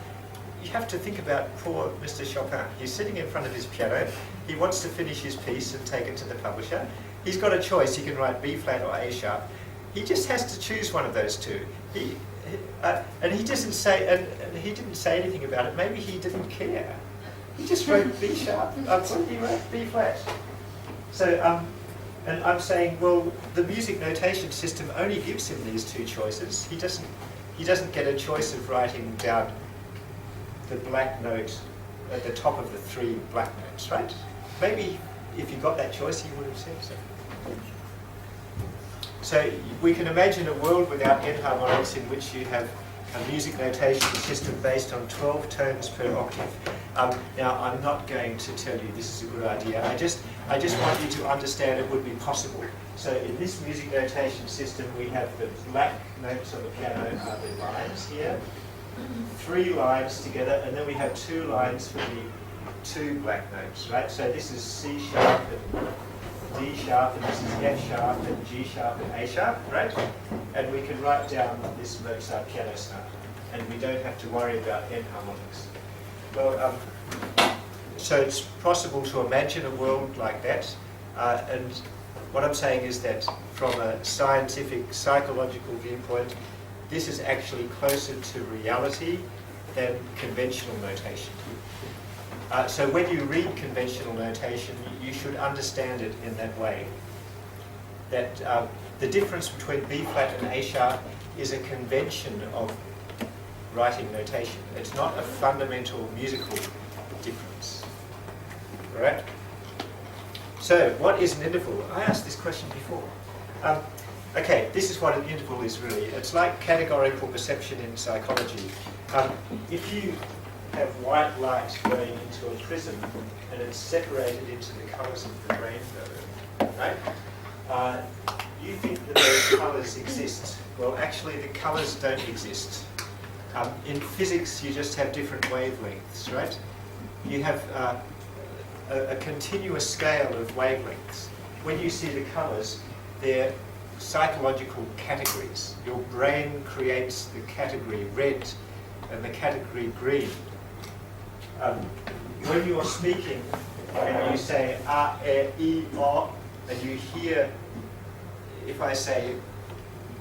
you have to think about poor Mr. Chopin. He's sitting in front of his piano. He wants to finish his piece and take it to the publisher. He's got a choice. He can write B flat or A sharp. He just has to choose one of those two. And he doesn't say, and he didn't say anything about it. Maybe he didn't care. He just wrote B sharp. What did he write? B flat. So, and I'm saying, well, the music notation system only gives him these two choices. He doesn't get a choice of writing down the black note at the top of the three black notes, right? Maybe if you got that choice, he would have said so. So we can imagine a world without enharmonics in which you have a music notation system based on 12 tones per octave. Now, I'm not going to tell you this is a good idea. I just want you to understand it would be possible. So in this music notation system, we have the black notes on the piano are the lines here, 3 lines together, and then we have 2 lines for the 2 black notes, right? So this is C sharp and D sharp, and this is F sharp and G sharp and A sharp, right? And we can write down this Mozart piano sonata, and we don't have to worry about enharmonics. Well, so it's possible to imagine a world like that, and what I'm saying is that from a scientific, psychological viewpoint, this is actually closer to reality than conventional notation. So when you read conventional notation, you should understand it in that way. That the difference between B flat and A sharp is a convention of writing notation. It's not a fundamental musical difference. All right? So what is an interval? I asked this question before. Okay, this is what an interval is really. It's like categorical perception in psychology. If you have white light going into a prism and it's separated into the colours of the rainbow, right? You think that those colours exist. Well, actually the colours don't exist. In physics, you just have different wavelengths, right? You have a continuous scale of wavelengths. When you see the colours, they're psychological categories. Your brain creates the category red and the category green. When you're speaking and you say a, e, o, and you hear, if I say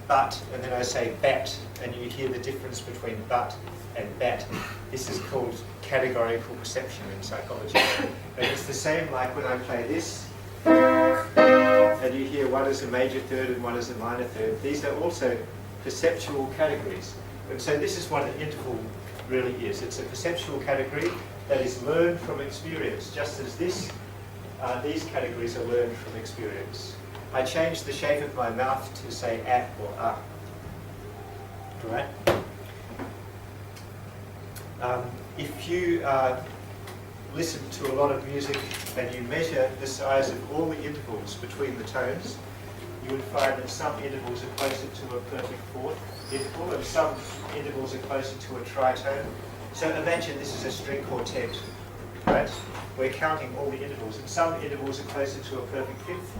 but and then I say bat, and you hear the difference between but and bat, this is called categorical perception in psychology. And it's the same like when I play this, and you hear one is a major third and one is a minor third. These are also perceptual categories. And so this is what an interval really is. It's a perceptual category that is learned from experience, just as these categories are learned from experience. I changed the shape of my mouth to say a or a. Right? If you listen to a lot of music and you measure the size of all the intervals between the tones, you would find that some intervals are closer to a perfect fourth interval and some intervals are closer to a tritone. So imagine this is a string quartet, right? We're counting all the intervals, and some intervals are closer to a perfect fifth.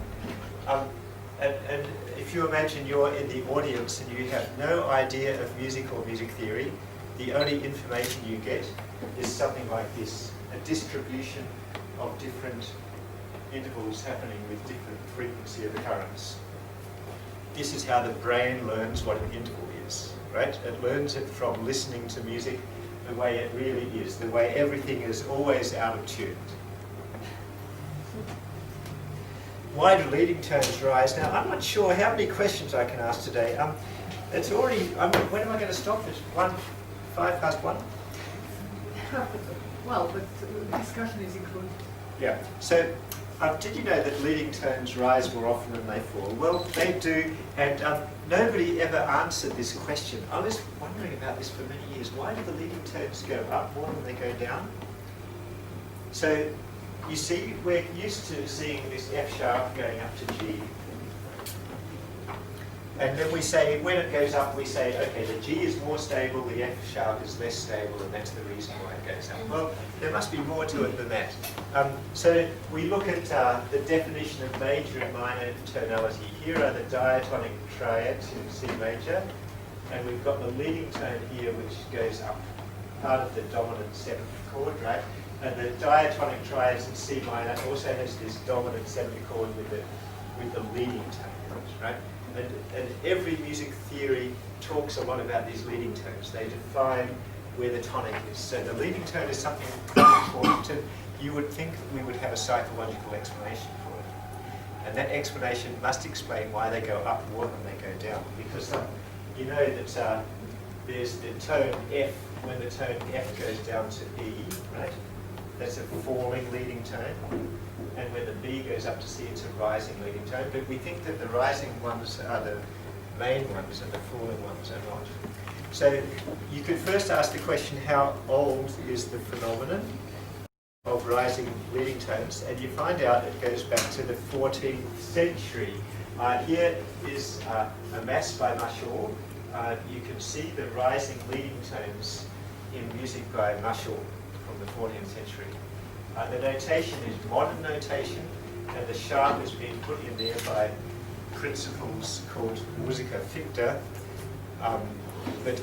And if you imagine you're in the audience and you have no idea of music or music theory, the only information you get is something like this, a distribution of different intervals happening with different frequency of occurrence. This is how the brain learns what an interval is, right? It learns it from listening to music the way it really is, the way everything is always out of tune. Why do leading tones rise? Now, I'm not sure how many questions I can ask today. It's already, when am I going to stop? It's 1:05 past 1? Well, but the discussion is included. Yeah. So, did you know that leading tones rise more often than they fall? Well, they do, and nobody ever answered this question. I was wondering about this for many years. Why do the leading tones go up more than they go down? So, you see, we're used to seeing this F sharp going up to G. And then we say, when it goes up, we say, okay, the G is more stable, the F sharp is less stable, and that's the reason why it goes up. Well, there must be more to it than that. So we look at the definition of major and minor tonality. Here are the diatonic triads in C major, and we've got the leading tone here, which goes up, part of the dominant seventh chord, right? And the diatonic triads in C minor also has this dominant seventh chord with the leading tone, right? And every music theory talks a lot about these leading tones. They define where the tonic is. So the leading tone is something important, and you would think that we would have a psychological explanation for it. And that explanation must explain why they go up more than they go down. Because you know that there's the tone F, when the tone F goes down to E, right? That's a falling leading tone. And when the B goes up to C, it's a rising leading tone. But we think that the rising ones are the main ones and the falling ones are not. So you could first ask the question, how old is the phenomenon of rising leading tones? And you find out it goes back to the 14th century. Here is a mass by Marshall. You can see the rising leading tones in music by Marshall from the 14th century. The notation is modern notation, and the sharp has been put in there by principles called Musica Ficta. But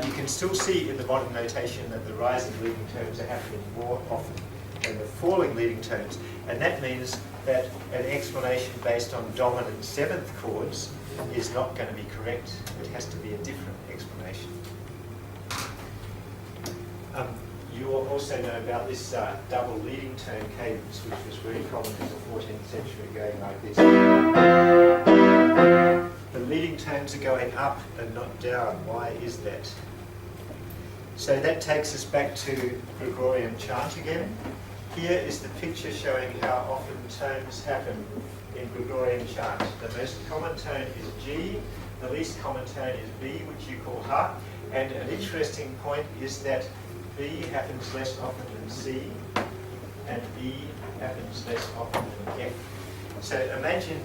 you can still see in the modern notation that the rising leading tones are happening more often than the falling leading tones. And that means that an explanation based on dominant seventh chords is not going to be correct. It has to be a different explanation. You will also know about this double leading tone cadence, which was very common in the 14th century, going like this. The leading tones are going up and not down. Why is that? So that takes us back to Gregorian chant again. Here is the picture showing how often tones happen in Gregorian chant. The most common tone is G, the least common tone is B, which you call Ha. And an interesting point is that B happens less often than C, and E happens less often than F. So imagine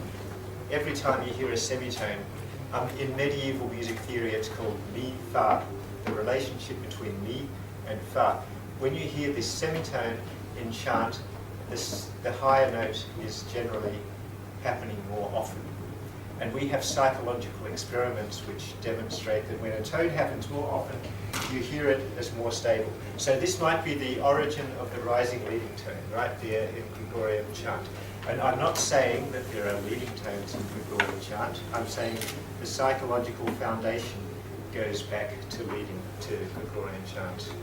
every time you hear a semitone, in medieval music theory it's called mi-fa, the relationship between mi and fa. When you hear this semitone in chant, the higher note is generally happening more often. And we have psychological experiments which demonstrate that when a tone happens more often, you hear it as more stable. So this might be the origin of the rising leading tone, right there in Gregorian chant. And I'm not saying that there are leading tones in Gregorian chant. I'm saying the psychological foundation goes back to leading to Gregorian chant.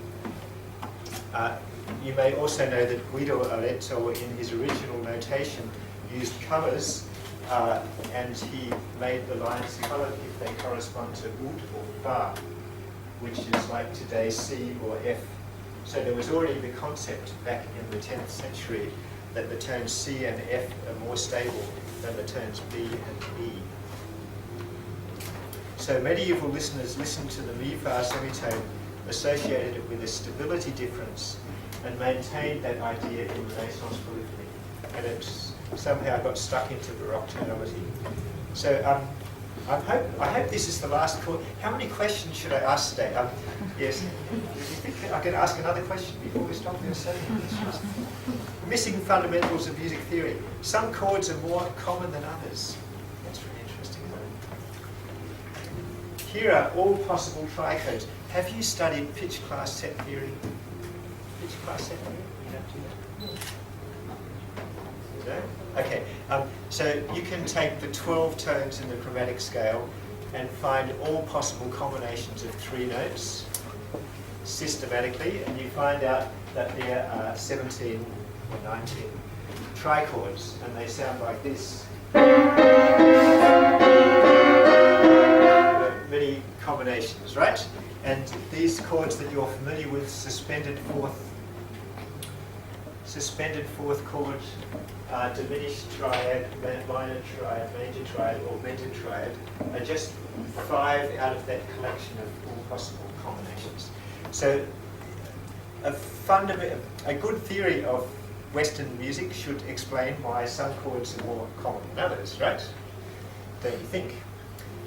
You may also know that Guido Arezzo, in his original notation, used colours, and he made the lines coloured if they correspond to ut or fa, which is like today's C or F. So there was already the concept back in the 10th century that the tones C and F are more stable than the tones B and E. So medieval listeners listened to the mi-fa semitone, associated it with a stability difference, and maintained that idea in Renaissance polyphony. And it somehow got stuck into Baroque tonality. So I hope this is the last chord. How many questions should I ask today? Yes. Do you think I can ask another question before we stop there? So, missing fundamentals of music theory. Some chords are more common than others. That's really interesting, isn't it? Here are all possible trichodes. Have you studied pitch class set theory? Pitch class set theory? You don't do that? No? Okay, so you can take the 12 tones in the chromatic scale and find all possible combinations of 3 notes systematically, and you find out that there are 17 or 19 trichords, and they sound like this. Many combinations, right? And these chords that you're familiar with, suspended fourth chord, diminished triad, minor triad, major triad, augmented triad, are just 5 out of that collection of all possible combinations. So a good theory of Western music should explain why some chords are more common than others, right? Don't you think?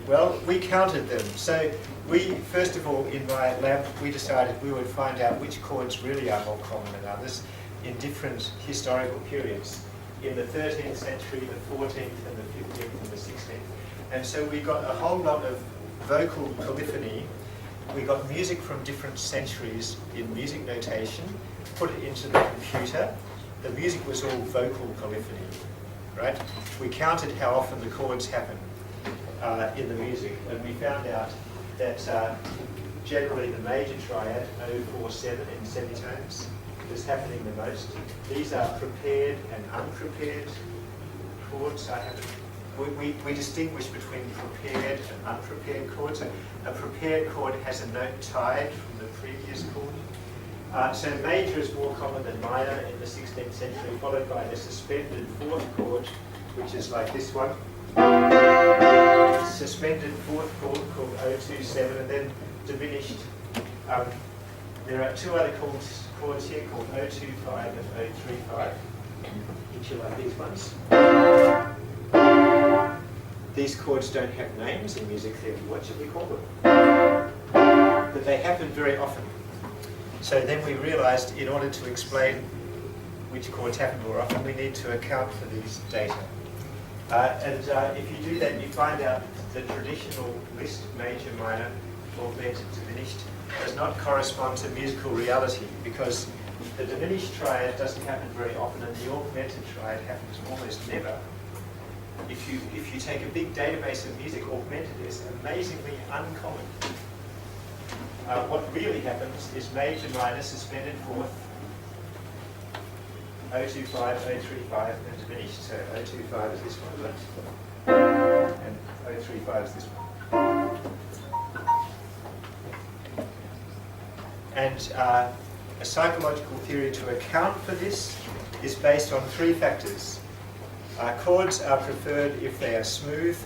Well, we counted them. So we, first of all, in my lab, we decided we would find out which chords really are more common than others in different historical periods. In the 13th century, the 14th, and the 15th, and the 16th. And so we got a whole lot of vocal polyphony. We got music from different centuries in music notation, put it into the computer. The music was all vocal polyphony, right? We counted how often the chords happen. in the music, and we found out that generally the major triad, 0-4-7 in semitones, is happening the most. These are prepared and unprepared chords. We distinguish between prepared and unprepared chords. A prepared chord has a note tied from the previous chord. So major is more common than minor in the 16th century, followed by the suspended fourth chord, which is like this one. Suspended fourth chord called 0-2-7, and then diminished. There are two other chords here called 0-2-5 and 0-3-5, which are like these ones. These chords don't have names in music theory. What should we call them? But they happen very often. So then we realized in order to explain which chords happen more often, we need to account for these data. If you do that, you find out the traditional list, major, minor, augmented, diminished, does not correspond to musical reality, because the diminished triad doesn't happen very often and the augmented triad happens almost never. If you take a big database of music, augmented is amazingly uncommon. What really happens is major, minor, suspended fourth, 0-2-5, 0-3-5, and diminished. So 0-2-5 is this one, right? And 0-3-5 is this one. And a psychological theory to account for this is based on three factors. Chords are preferred if they are smooth,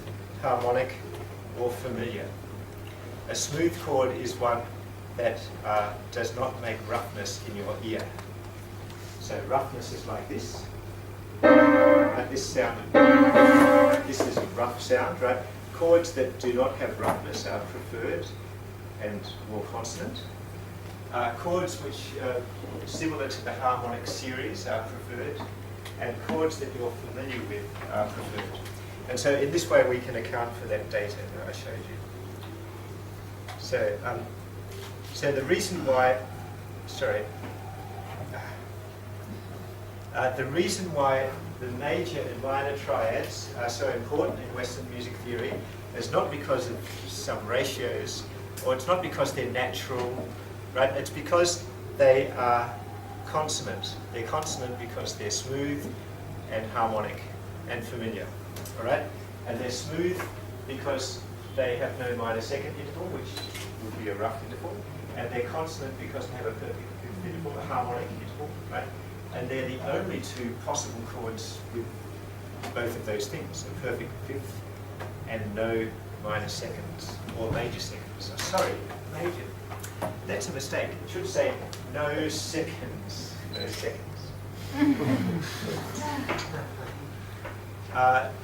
harmonic, or familiar. A smooth chord is one that does not make roughness in your ear. So roughness is like this. Like this sound. This is a rough sound, right? Chords that do not have roughness are preferred and more consonant. Chords which are similar to the harmonic series are preferred, and chords that you're familiar with are preferred. And so in this way we can account for that data that I showed you. So the reason why, the reason why the major and minor triads are so important in Western music theory is not because of some ratios, or it's not because they're natural, right? It's because they are consonant. They're consonant because they're smooth and harmonic and familiar, all right? And they're smooth because they have no minor second interval, which would be a rough interval, and they're consonant because they have a perfect fifth interval, a harmonic interval, right? And they're the only two possible chords with both of those things, a perfect fifth and no minor seconds or major seconds. Oh, sorry, major. That's a mistake. It should say no seconds. No seconds.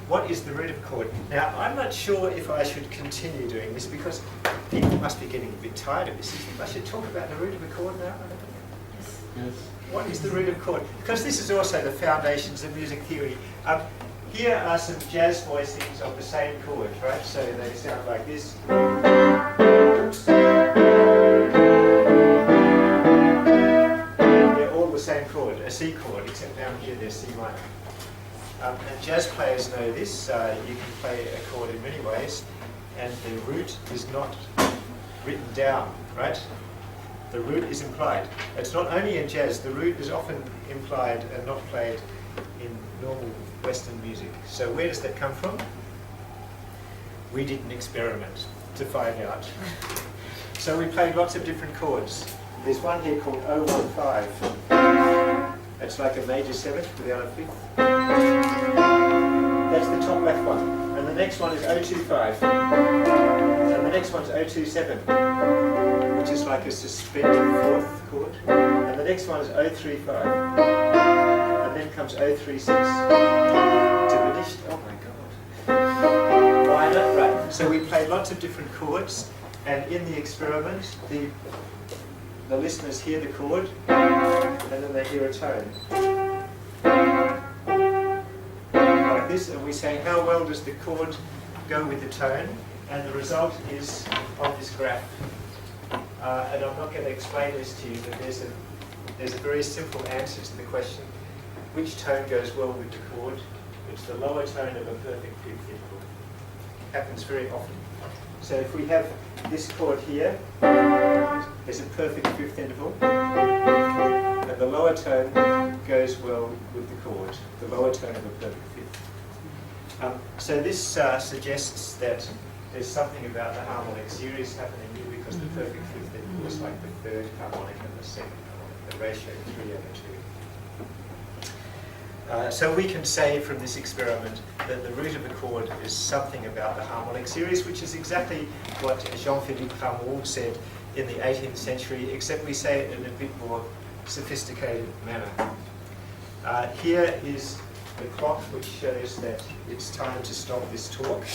What is the root of a chord? Now, I'm not sure if I should continue doing this because people must be getting a bit tired of this. I should talk about the root of a chord now. Yes. What is the root of a chord? Because this is also the foundations of music theory. Here are some jazz voicings of the same chord, right? So they sound like this. They're all the same chord, a C chord, except down here they're C minor. And jazz players know this. You can play a chord in many ways, and the root is not written down, right? The root is implied. It's not only in jazz, the root is often implied and not played in normal Western music. So where does that come from? We did an experiment to find out. So we played lots of different chords. There's one here called 015. It's like a major seventh without a fifth. That's the top left one. And the next one is 025. And the next one's 027, which is like a suspended fourth chord. And the next one is 035. And then comes 036. Diminished. Oh my god. Minor. Right. So we played lots of different chords, and in the experiment, the listeners hear the chord, and then they hear a tone. Like this, and we say, how well does the chord go with the tone? And the result is on this graph. And I'm not going to explain this to you, but there's a very simple answer to the question, which tone goes well with the chord? It's the lower tone of a perfect fifth interval. happens very often. So if we have this chord here, there's a perfect fifth interval, and the lower tone goes well with the chord, the lower tone of a perfect fifth. So this suggests that there's something about the harmonic series happening here, because the perfect fifth interval is like the third harmonic and the second harmonic, the ratio 3/2. So we can say from this experiment that the root of a chord is something about the harmonic series, which is exactly what Jean-Philippe Rameau said in the 18th century, except we say it in a bit more sophisticated manner. Here is the clock, which shows that it's time to stop this talk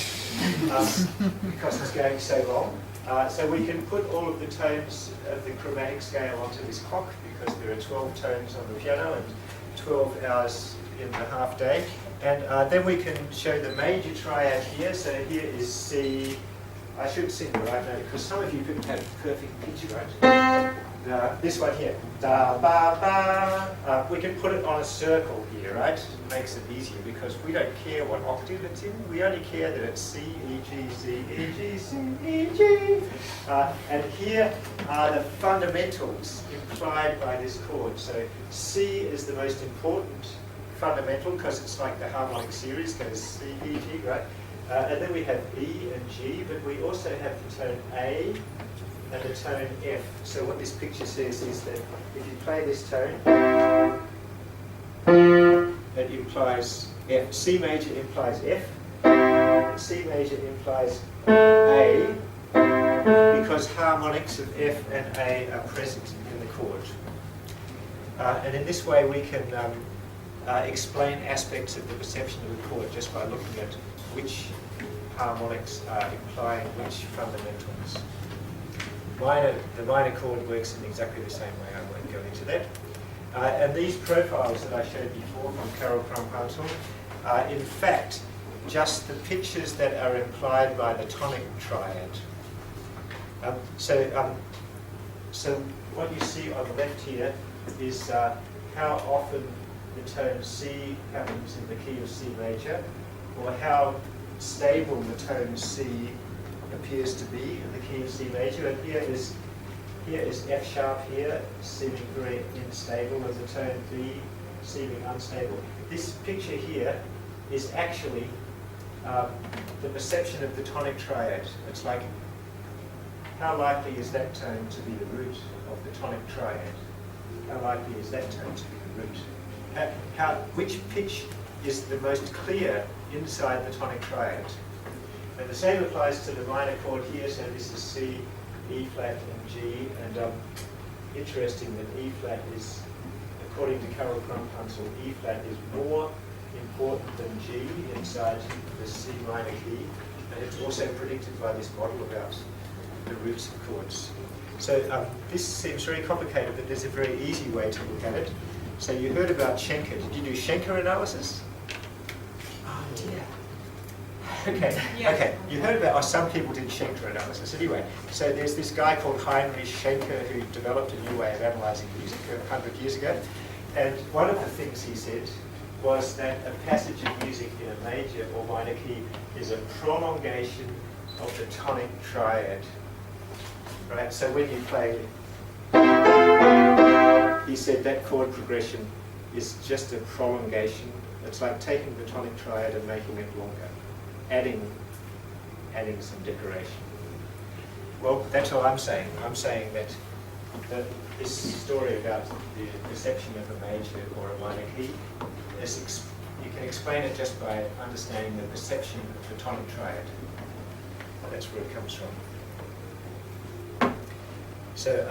because it's going so long. So we can put all of the tones of the chromatic scale onto this clock, because there are 12 tones on the piano and 12 hours in the half day. And then we can show the major triad here. So here is C. I should sing the right note, because some of you couldn't have perfect pitch, right? This one here. Da, ba, ba. We can put it on a circle here, right? It makes it easier, because we don't care what octave it's in. We only care that it's C, E, G, C, E, G, C, E, G. And here are the fundamentals implied by this chord. So C is the most important fundamental, because it's like the harmonic series, goes C, E, G, right? And then we have E and G, but we also have the tone A and the tone F. So what this picture says is that if you play this tone, it implies F. C major implies F, and C major implies A, because harmonics of F and A are present in the chord. And in this way we can explain aspects of the perception of the chord just by looking at which harmonics are implying which fundamentals. The minor chord works in exactly the same way. I won't go into that. And these profiles that I showed before from Karol Parncutt are in fact just the pitches that are implied by the tonic triad. So what you see on the left here is how often the tone C happens in the key of C major, or how stable the tone C appears to be in the key of C major. And here is F sharp here, seeming very unstable, and the tone B seeming unstable. This picture here is actually the perception of the tonic triad. It's like, how likely is that tone to be the root of the tonic triad? How likely is that tone to be the root? Which pitch is the most clear inside the tonic triad? And the same applies to the minor chord here. So this is C, E flat, and G. And interesting that E flat is, according to Karol Parncutt, E flat is more important than G inside the C minor key. And it's also predicted by this model about the roots of chords. So this seems very complicated, but there's a very easy way to look at it. So you heard about Schenker. Did you do Schenker analysis? Oh dear. Okay, yeah. Okay. You heard about, some people did Schenker analysis. Anyway, so there's this guy called Heinrich Schenker who developed a new way of analysing music 100 years ago. And one of the things he said was that a passage of music in a major or minor key is a prolongation of the tonic triad. Right? So when you play, he said that chord progression is just a prolongation. It's like taking the tonic triad and making it longer, adding some decoration. Well, that's all I'm saying. I'm saying that this story about the perception of a major or a minor key, you can explain it just by understanding the perception of the tonic triad. That's where it comes from. So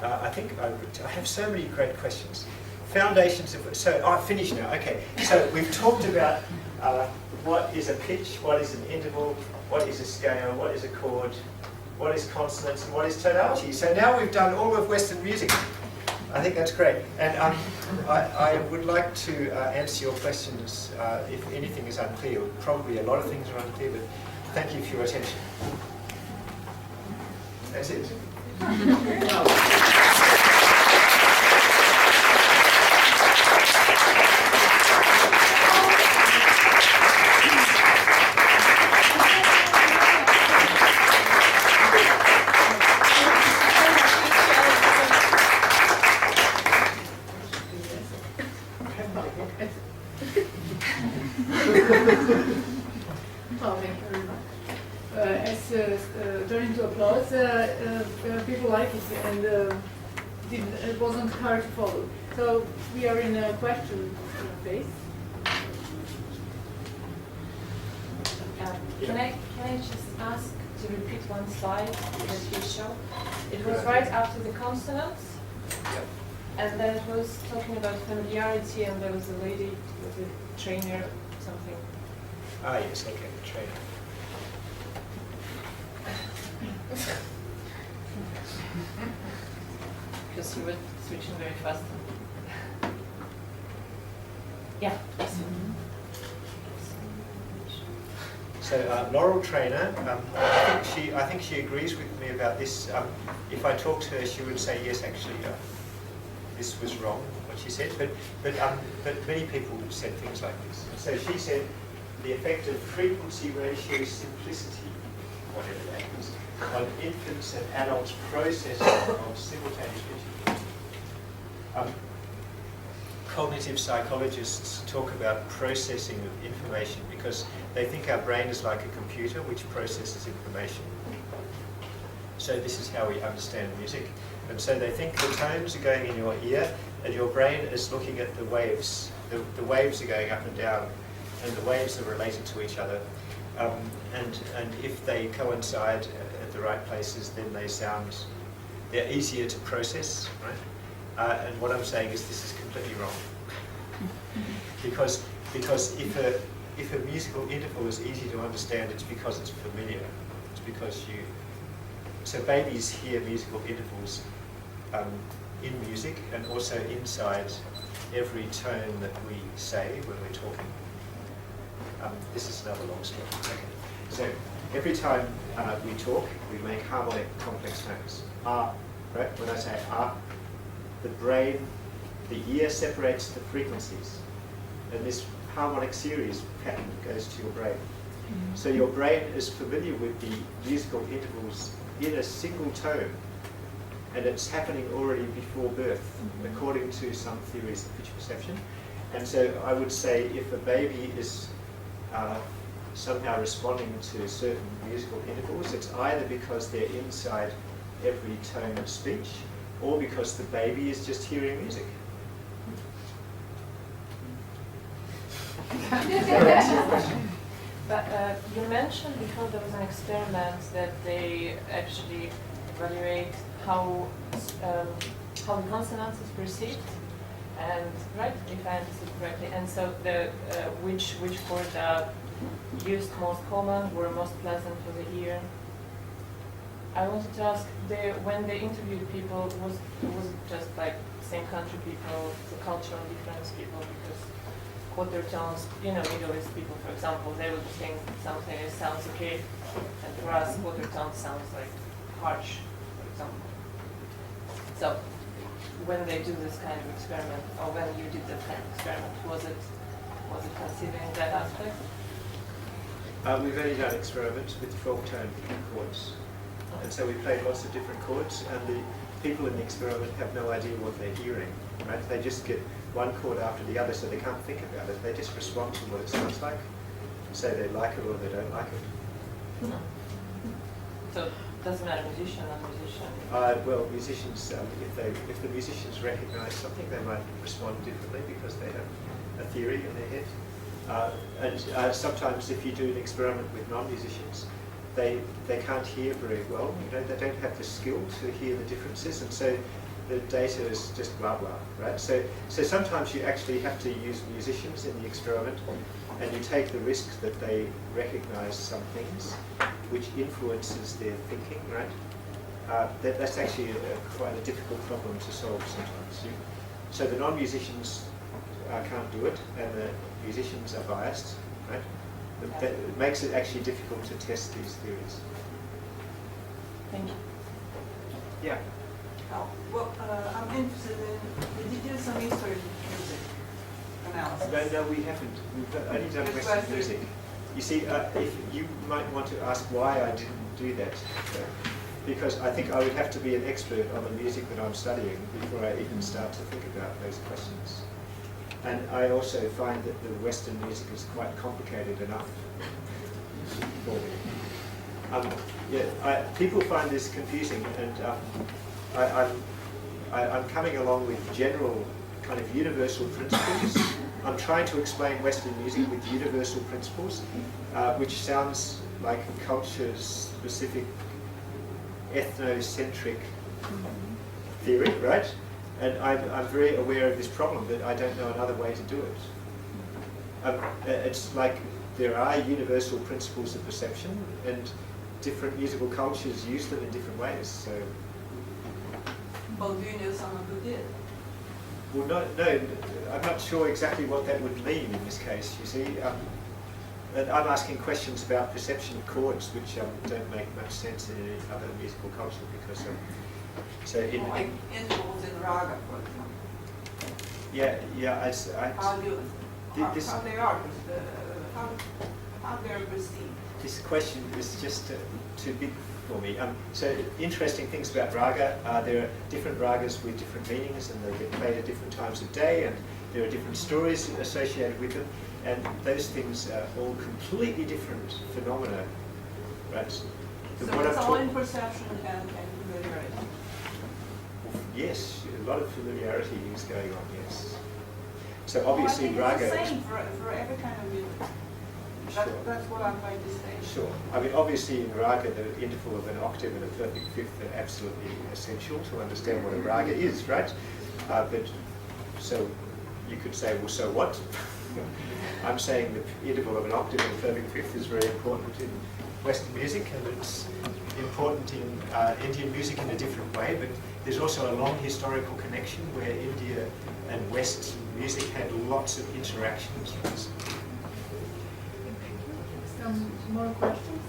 I think I have so many great questions. Foundations of, so I've finished now, okay. So we've talked about what is a pitch, what is an interval, what is a scale, what is a chord, what is consonants, and what is tonality. So now we've done all of Western music. I think that's great. And I would like to answer your questions if anything is unclear. Probably a lot of things are unclear, but thank you for your attention. That's it. to applause. People like it, and it wasn't hard to follow. So we are in a question phase. Can I just ask to repeat one slide that you showed? It was right after the consonants, and then it was talking about familiarity, and there was a lady with a trainer, something. Ah, yes, okay, the trainer. Because you were switching very fast. Yeah. So Laurel Trainer, I think she agrees with me about this. If I talked to her, she would say yes. Actually, this was wrong what she said. But many people said things like this. So she said the effect of frequency ratio simplicity, whatever that is, on infants and adults processing of simultaneous speech. Cognitive psychologists talk about processing of information because they think our brain is like a computer which processes information. So this is how we understand music. And so they think the tones are going in your ear and your brain is looking at the waves. The waves are going up and down and the waves are related to each other. And if they coincide at the right places, then they're easier to process, right? And what I'm saying is this is completely wrong. Because if a musical interval is easy to understand, it's because it's familiar. It's because so babies hear musical intervals in music and also inside every tone that we say when we're talking. This is another long story. Okay. So every time we talk, we make harmonic complex tones. Right? When I say the ear separates the frequencies, and this harmonic series pattern goes to your brain. So your brain is familiar with the musical intervals in a single tone, and it's happening already before birth, according to some theories of pitch perception. And so I would say if a baby is somehow responding to certain musical intervals, it's either because they're inside every tone of speech, or because the baby is just hearing music. But you mentioned before there was an experiment that they actually evaluate how the consonants is perceived, and right, if I understood correctly, and so the which chords are used most common, were most pleasant for the ear. I wanted to ask, when they interviewed people, was it just like same country people, the cultural difference people? Because quarter tones, Middle East people, for example, they would think something sounds okay, and for us, quarter tones sounds like harsh, for example. So, when they do this kind of experiment, or when you did that kind of experiment, was it considering that aspect? We've only done experiments with 12-tone chords. And so we played lots of different chords, and the people in the experiment have no idea what they're hearing, right? They just get one chord after the other, so they can't think about it. They just respond to what it sounds like, say they like it or they don't like it. So it doesn't matter, musician, non-musician? Well, musicians, if the musicians recognize something, they might respond differently because they have a theory in their head. And sometimes if you do an experiment with non-musicians, they can't hear very well. They don't have the skill to hear the differences, and so the data is just blah blah, right? So sometimes you actually have to use musicians in the experiment, and you take the risk that they recognize some things, which influences their thinking, right? That's actually quite a difficult problem to solve sometimes. So the non-musicians can't do it, and the musicians are biased, right? That makes it actually difficult to test these theories. Thank you. Yeah. Well, I'm interested in, did you do some history of music analysis? No, we haven't. We've only done Western music. You see, if you might want to ask why I didn't do that, because I think I would have to be an expert on the music that I'm studying before I even start to think about those questions. And I also find that the Western music is quite complicated enough for me. People find this confusing, and I'm coming along with general kind of universal principles. I'm trying to explain Western music with universal principles, which sounds like culture-specific, ethnocentric theory, right? And I'm very aware of this problem, but I don't know another way to do it. It's like there are universal principles of perception, and different musical cultures use them in different ways. So, Well, do you know someone who did? well, no, I'm not sure exactly what that would mean in this case. You see, and I'm asking questions about perception of chords, which don't make much sense in any other musical culture, because so in Like intervals in raga, for example. How they are, how they're perceived. This question is just too big for me. So interesting things about raga. There are different ragas with different meanings, and they get played at different times of day, and there are different stories associated with them, and those things are all completely different phenomena, right? So it's all in perception and familiarity. Yes, a lot of familiarity is going on, yes. So obviously I think raga... it's the same for every kind of music. Sure. That's what I'm trying to say. Sure. I mean, obviously in raga, the interval of an octave and a perfect fifth are absolutely essential to understand what a raga is, right? But so you could say, well, so what? I'm saying the interval of an octave and a perfect fifth is very important in Western music, and it's important in Indian music in a different way, but there's also a long historical connection where India and West music had lots of interactions. Some more questions?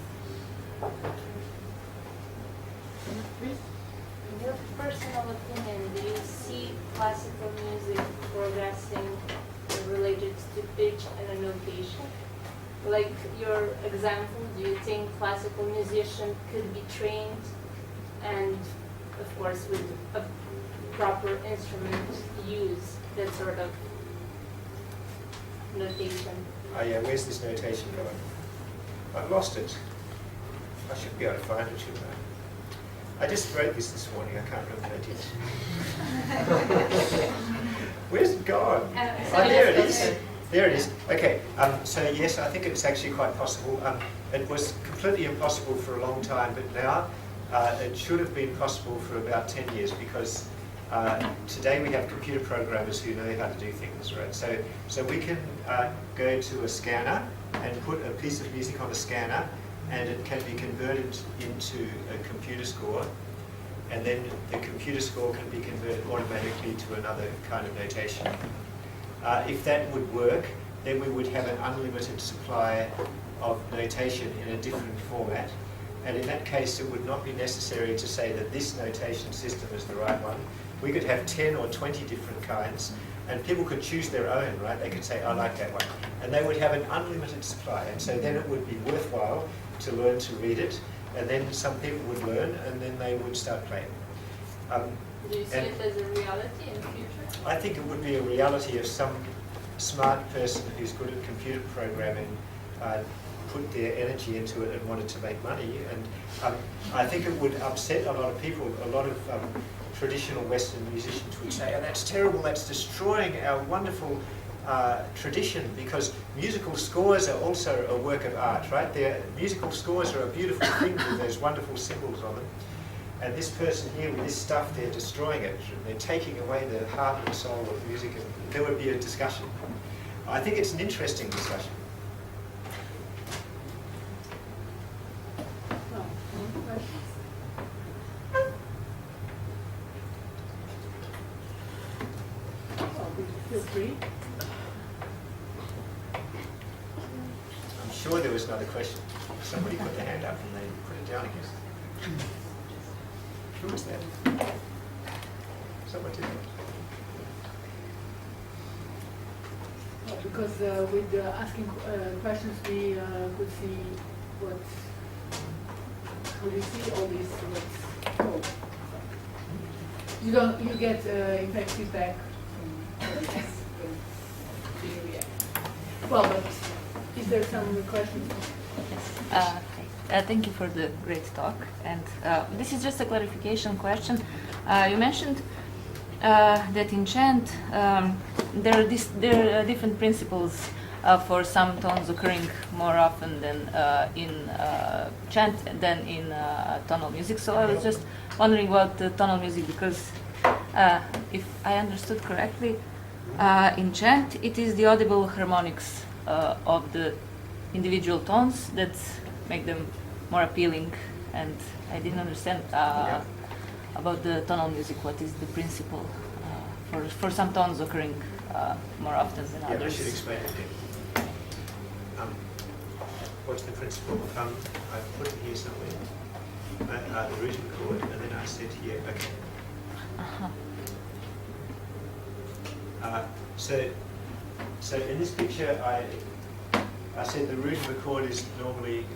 Please. In your personal opinion, do you see classical music progressing related to pitch and notation? Like your example, do you think classical musician could be trained and, of course, with a proper instrument use that sort of notation? Oh yeah, where's this notation going? I've lost it. I should be able to find it, shouldn't I? I just wrote this morning, I can't remember what I did. Where's it gone? Oh, there it is. There it is. Okay, so yes, I think it's actually quite possible. It was completely impossible for a long time, but now it should have been possible for about 10 years, because today we have computer programmers who know how to do things, right? So we can go to a scanner and put a piece of music on a scanner, and it can be converted into a computer score, and then the computer score can be converted automatically to another kind of notation. If that would work, then we would have an unlimited supply of notation in a different format, and in that case it would not be necessary to say that this notation system is the right one. We could have 10 or 20 different kinds, and people could choose their own, right? They could say, I like that one. And they would have an unlimited supply, and so then it would be worthwhile to learn to read it, and then some people would learn, and then they would start playing. Do you see it as a reality in the future? I think it would be a reality if some smart person who's good at computer programming put their energy into it and wanted to make money. And I think it would upset a lot of people. A lot of traditional Western musicians would say, oh, that's terrible, that's destroying our wonderful tradition, because musical scores are also a work of art, right? Musical scores are a beautiful thing with those wonderful symbols on them. And this person here with this stuff, they're destroying it. They're taking away the heart and soul of music, and there would be a discussion. I think it's an interesting discussion. No, more questions? Oh, feel free. I'm sure there was another question. Somebody put their hand up and they put it down again. Who was that? Someone did that. Well, because with asking questions, we could see what you see all these what's called. You get in fact feedback from you react. Well, but is there some questions? Okay. Thank you for the great talk. And this is just a clarification question. You mentioned that in chant there are different principles for some tones occurring more often than in chant than in tonal music. So I was just wondering about the tonal music because if I understood correctly, in chant it is the audible harmonics of the individual tones that make them more appealing, and I didn't understand about the tonal music. What is the principle for some tones occurring more often than others? Yeah, I should explain it again. What's the principle? I put it here somewhere. The root chord, and then I said here, okay. So in this picture, I said the root of a chord is normally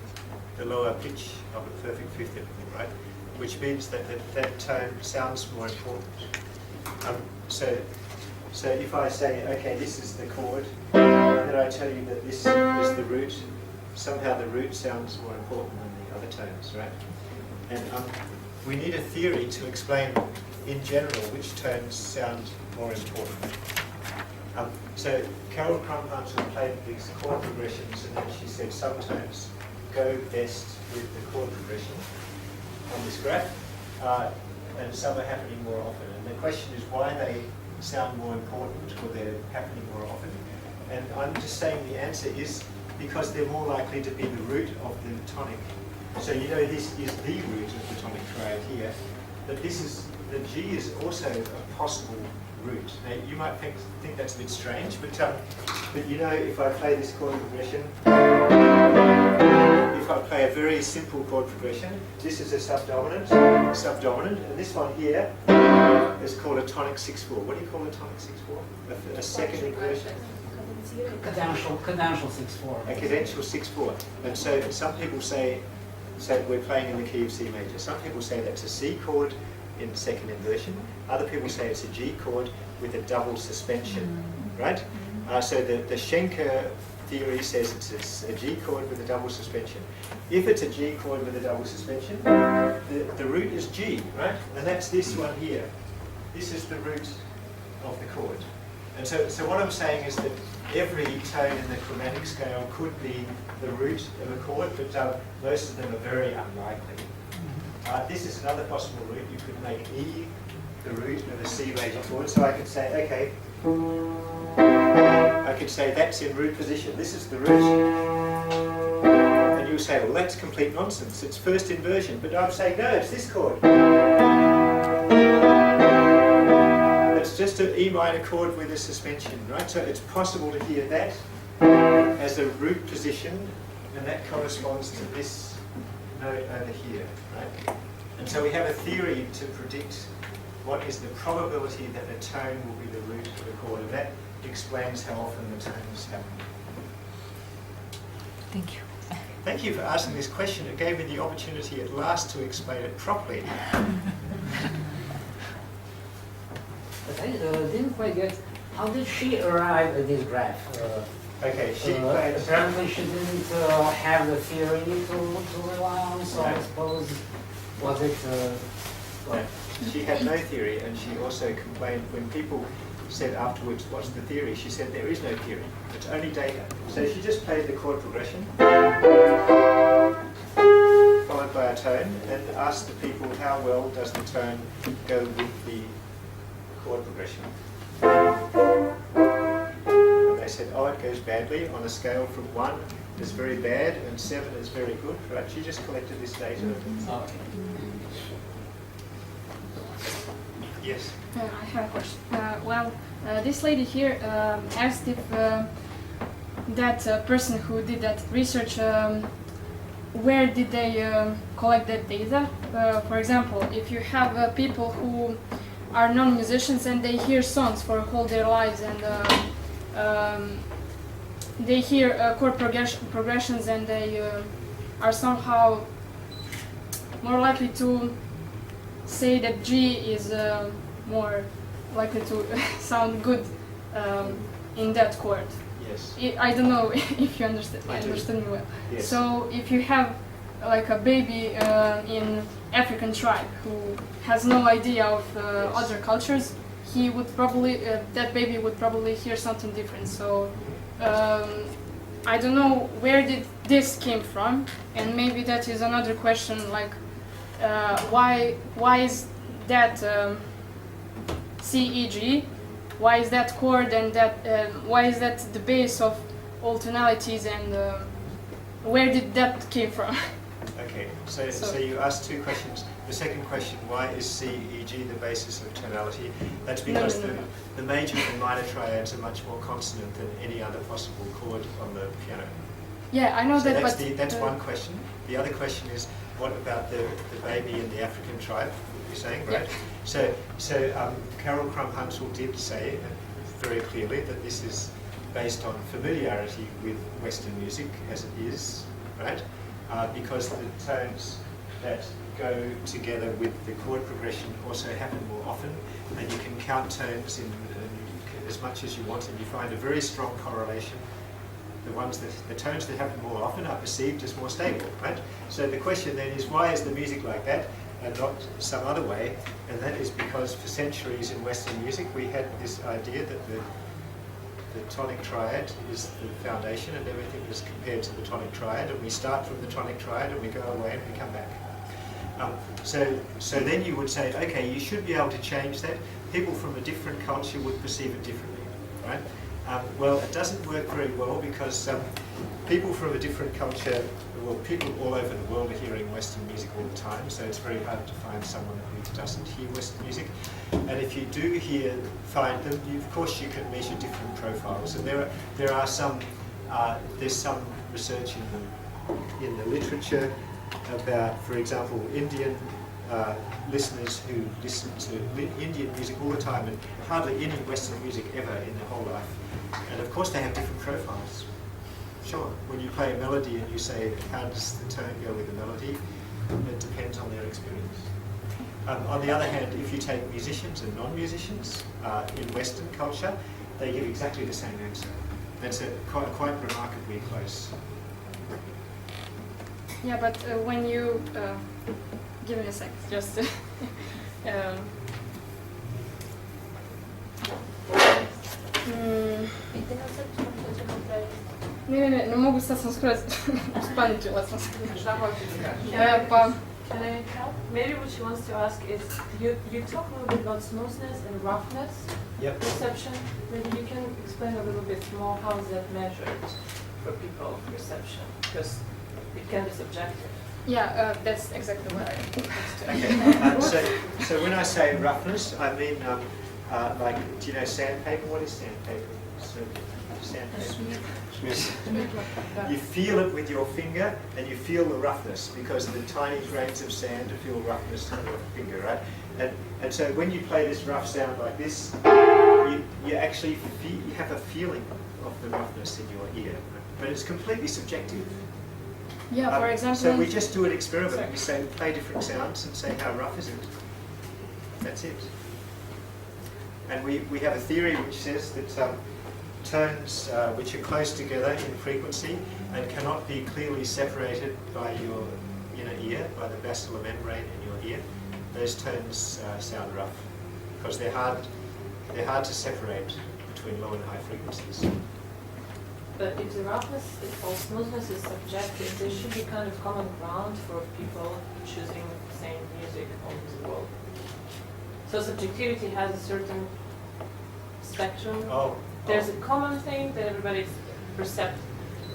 the lower pitch of a perfect fifth interval, right? Which means that that tone sounds more important. So if I say, okay, this is the chord, then I tell you that this is the root. Somehow the root sounds more important than the other tones, right? And we need a theory to explain, in general, which tones sound more important. So Carol Parncutt played these chord progressions, and then she said some tones go best with the chord progression on this graph, and some are happening more often. And the question is why they sound more important or they're happening more often. And I'm just saying the answer is because they're more likely to be the root of the tonic. So you know this is the root of the tonic triad here, but this is, the G is also a possible root. Now you might think that's a bit strange, but you know if I play this chord progression, if I play a very simple chord progression, this is a subdominant, and this one here is called a tonic 6/4. What do you call a tonic 6/4? A second inversion. Cadential 6/4. A cadential 6/4. And so some people say we're playing in the key of C major. Some people say that's a C chord in second inversion. Other people say it's a G chord with a double suspension, right? So the Schenker theory says it's a G chord with a double suspension. If it's a G chord with a double suspension, the root is G, right? And that's this one here. This is the root of the chord. And so what I'm saying is that every tone in the chromatic scale could be the root of a chord, but most of them are very unlikely. This is another possible root. You could make E the root of a C major chord. So I could say, okay, I could say that's in root position. This is the root. And you'll say, well, that's complete nonsense. It's first inversion. But I'm saying, no, it's this chord. It's just an E minor chord with a suspension, right? So it's possible to hear that as a root position, and that corresponds to this note over here, right? And so we have a theory to predict what is the probability that a tone will be the root of a chord, and that explains how often the tones happen. Thank you. Thank you for asking this question. It gave me the opportunity at last to explain it properly. But I didn't quite get, how did she arrive at this graph? Okay, she apparently she didn't have the theory to rely on, so I suppose, was it... No, she had no theory, and she also complained when people said afterwards, what's the theory? She said there is no theory, it's only data. So she just played the chord progression, followed by a tone, and asked the people how well does the tone go with the chord progression. And they said, oh, it goes badly on a scale from 1 is very bad and 7 is very good. Right? She just collected this data. Okay. Yes. I have a question. This lady here asked if that person who did that research, where did they collect that data? For example, if you have people who are non-musicians and they hear songs for whole their lives, and they hear chord progressions, and they are somehow more likely to say that G is more likely to sound good in that chord. Yes. I don't know if you understand me well. Yes. So if you have like a baby in African tribe who has no idea of other cultures, he would probably that baby would probably hear something different. So I don't know where did this came from, and maybe that is another question, like why is that C-E-G, why is that chord, and that why is that the base of all tonalities, and where did that came from? Okay, so you asked two questions. The second question, why is C, E, G the basis of tonality? That's because No. the major and minor triads are much more consonant than any other possible chord on the piano. Yeah, I know So that, that's, but that's one question. The other question is, what about the baby in the African tribe, you're saying, right? Yeah. So Carol Crumb-Huntsell did say very clearly that this is based on familiarity with Western music, as it is, right? Because the tones that go together with the chord progression also happen more often, and you can count tones in as much as you want, and you find a very strong correlation. The tones that happen more often are perceived as more stable, right? So the question then is, why is the music like that and not some other way? And that is because for centuries in Western music we had this idea that the tonic triad is the foundation, and everything is compared to the tonic triad, and we start from the tonic triad and we go away and we come back. So then you would say, okay, you should be able to change that. People from a different culture would perceive it differently, right? Well, it doesn't work very well because people from a different culture, well, people all over the world are hearing Western music all the time, so it's very hard to find someone who doesn't hear Western music. And if you do find them, of course you can measure different profiles. And there are some, there's some research in the literature about, for example, Indian listeners who listen to Indian music all the time and hardly any Western music ever in their whole life. And of course they have different profiles. Sure, when you play a melody and you say, how does the tone go with the melody? It depends on their experience. On the other hand, if you take musicians and non-musicians in Western culture, they give exactly the same answer. That's quite remarkably close. yeah, but when you give me a sec, just ne mogu, sad sam skroz spaničila sam se. Šta hoćeš da kažeš? Pa, Can I help? Maybe what she wants to ask is, you talk a little bit about smoothness and roughness perception. Maybe you can explain a little bit more how is that measured for people, perception, because it can be subjective. yeah, that's exactly what I Okay. So when I say roughness, I mean like, do you know sandpaper? What is sandpaper? Sandpaper. You feel it with your finger, and you feel the roughness because the tiny grains of sand feel roughness on your finger, right? And so when you play this rough sound like this, you actually you have a feeling of the roughness in your ear, but it's completely subjective. Yeah, for example. So we just do an experiment. Sorry. We say, play different sounds and say, how rough is it? That's it. And we have a theory which says that tones which are close together in frequency and cannot be clearly separated by your inner ear, by the basilar membrane in your ear, those tones sound rough because they're hard to separate between low and high frequencies. But if the roughness or smoothness is subjective, there should be kind of common ground for people choosing the same music all over the world. So subjectivity has a certain spectrum. There's a common thing that everybody perceives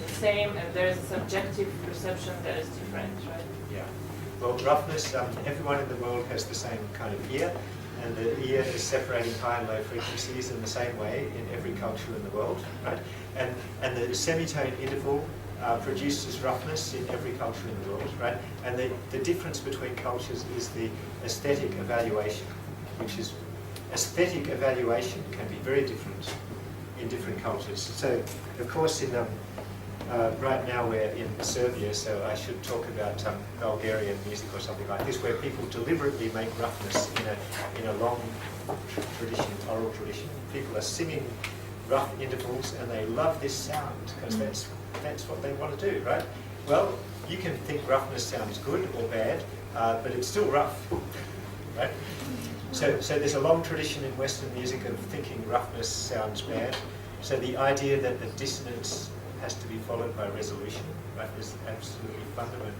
the same, and there's a subjective perception that is different, right? Yeah. Well, roughness, everyone in the world has the same kind of ear, and the ear is separating high and low frequencies in the same way in every culture in the world, right? And the semitone interval produces roughness in every culture in the world, right? And the difference between cultures is the aesthetic evaluation, which is aesthetic evaluation can be very different in different cultures. So, of course, in right now we're in Serbia, so I should talk about Bulgarian music or something like this, where people deliberately make roughness in a long tradition, oral tradition. People are singing rough intervals, and they love this sound because that's what they want to do, right? Well, you can think roughness sounds good or bad, but it's still rough, right? So there's a long tradition in Western music of thinking roughness sounds bad. So the idea that the dissonance has to be followed by resolution, right, is absolutely fundamental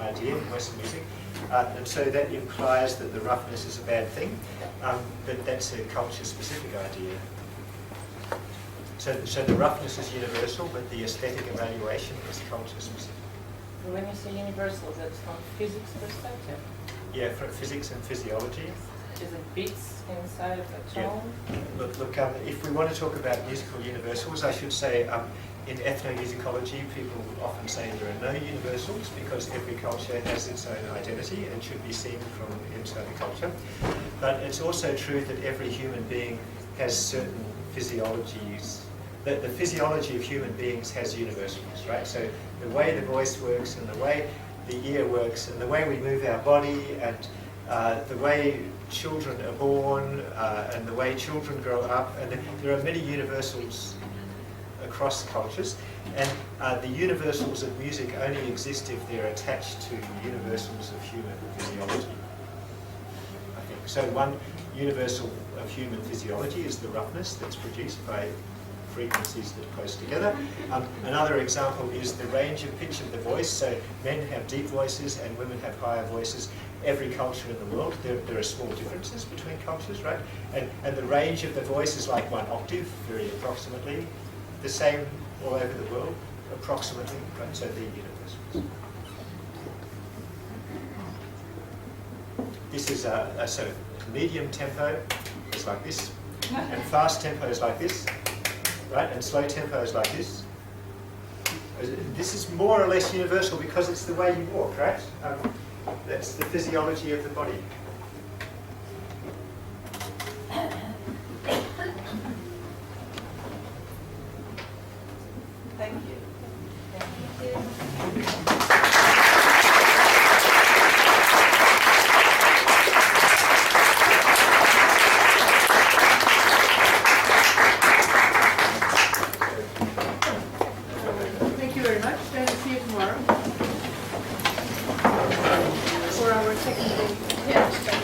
idea in Western music. And so that implies that the roughness is a bad thing, but that's a culture-specific idea. So the roughness is universal, but the aesthetic evaluation is culture-specific. When you say universal, that's from physics perspective? Yeah, from physics and physiology. Is it beats inside of a tone? Yeah. Look, if we want to talk about musical universals, I should say in ethnomusicology, people often say there are no universals because every culture has its own identity and should be seen from inside the culture. But it's also true that every human being has certain physiologies. The physiology of human beings has universals, right? So the way the voice works and the way the ear works and the way we move our body and the way children are born and the way children grow up, and there are many universals across cultures, and the universals of music only exist if they're attached to universals of human physiology, I think. So one universal of human physiology is the roughness that's produced by frequencies that are close together. Another example is the range of pitch of the voice. So men have deep voices and women have higher voices. Every culture in the world, there are small differences between cultures, right? And the range of the voice is like 1 octave, very approximately. The same all over the world, approximately, right? So they're universals. This is so medium tempo is like this, and fast tempo is like this, right? And slow tempo is like this. This is more or less universal because it's the way you walk, right? That's the physiology of the body. Thank you. Thank you very much. Then see you tomorrow for our second day. Yeah.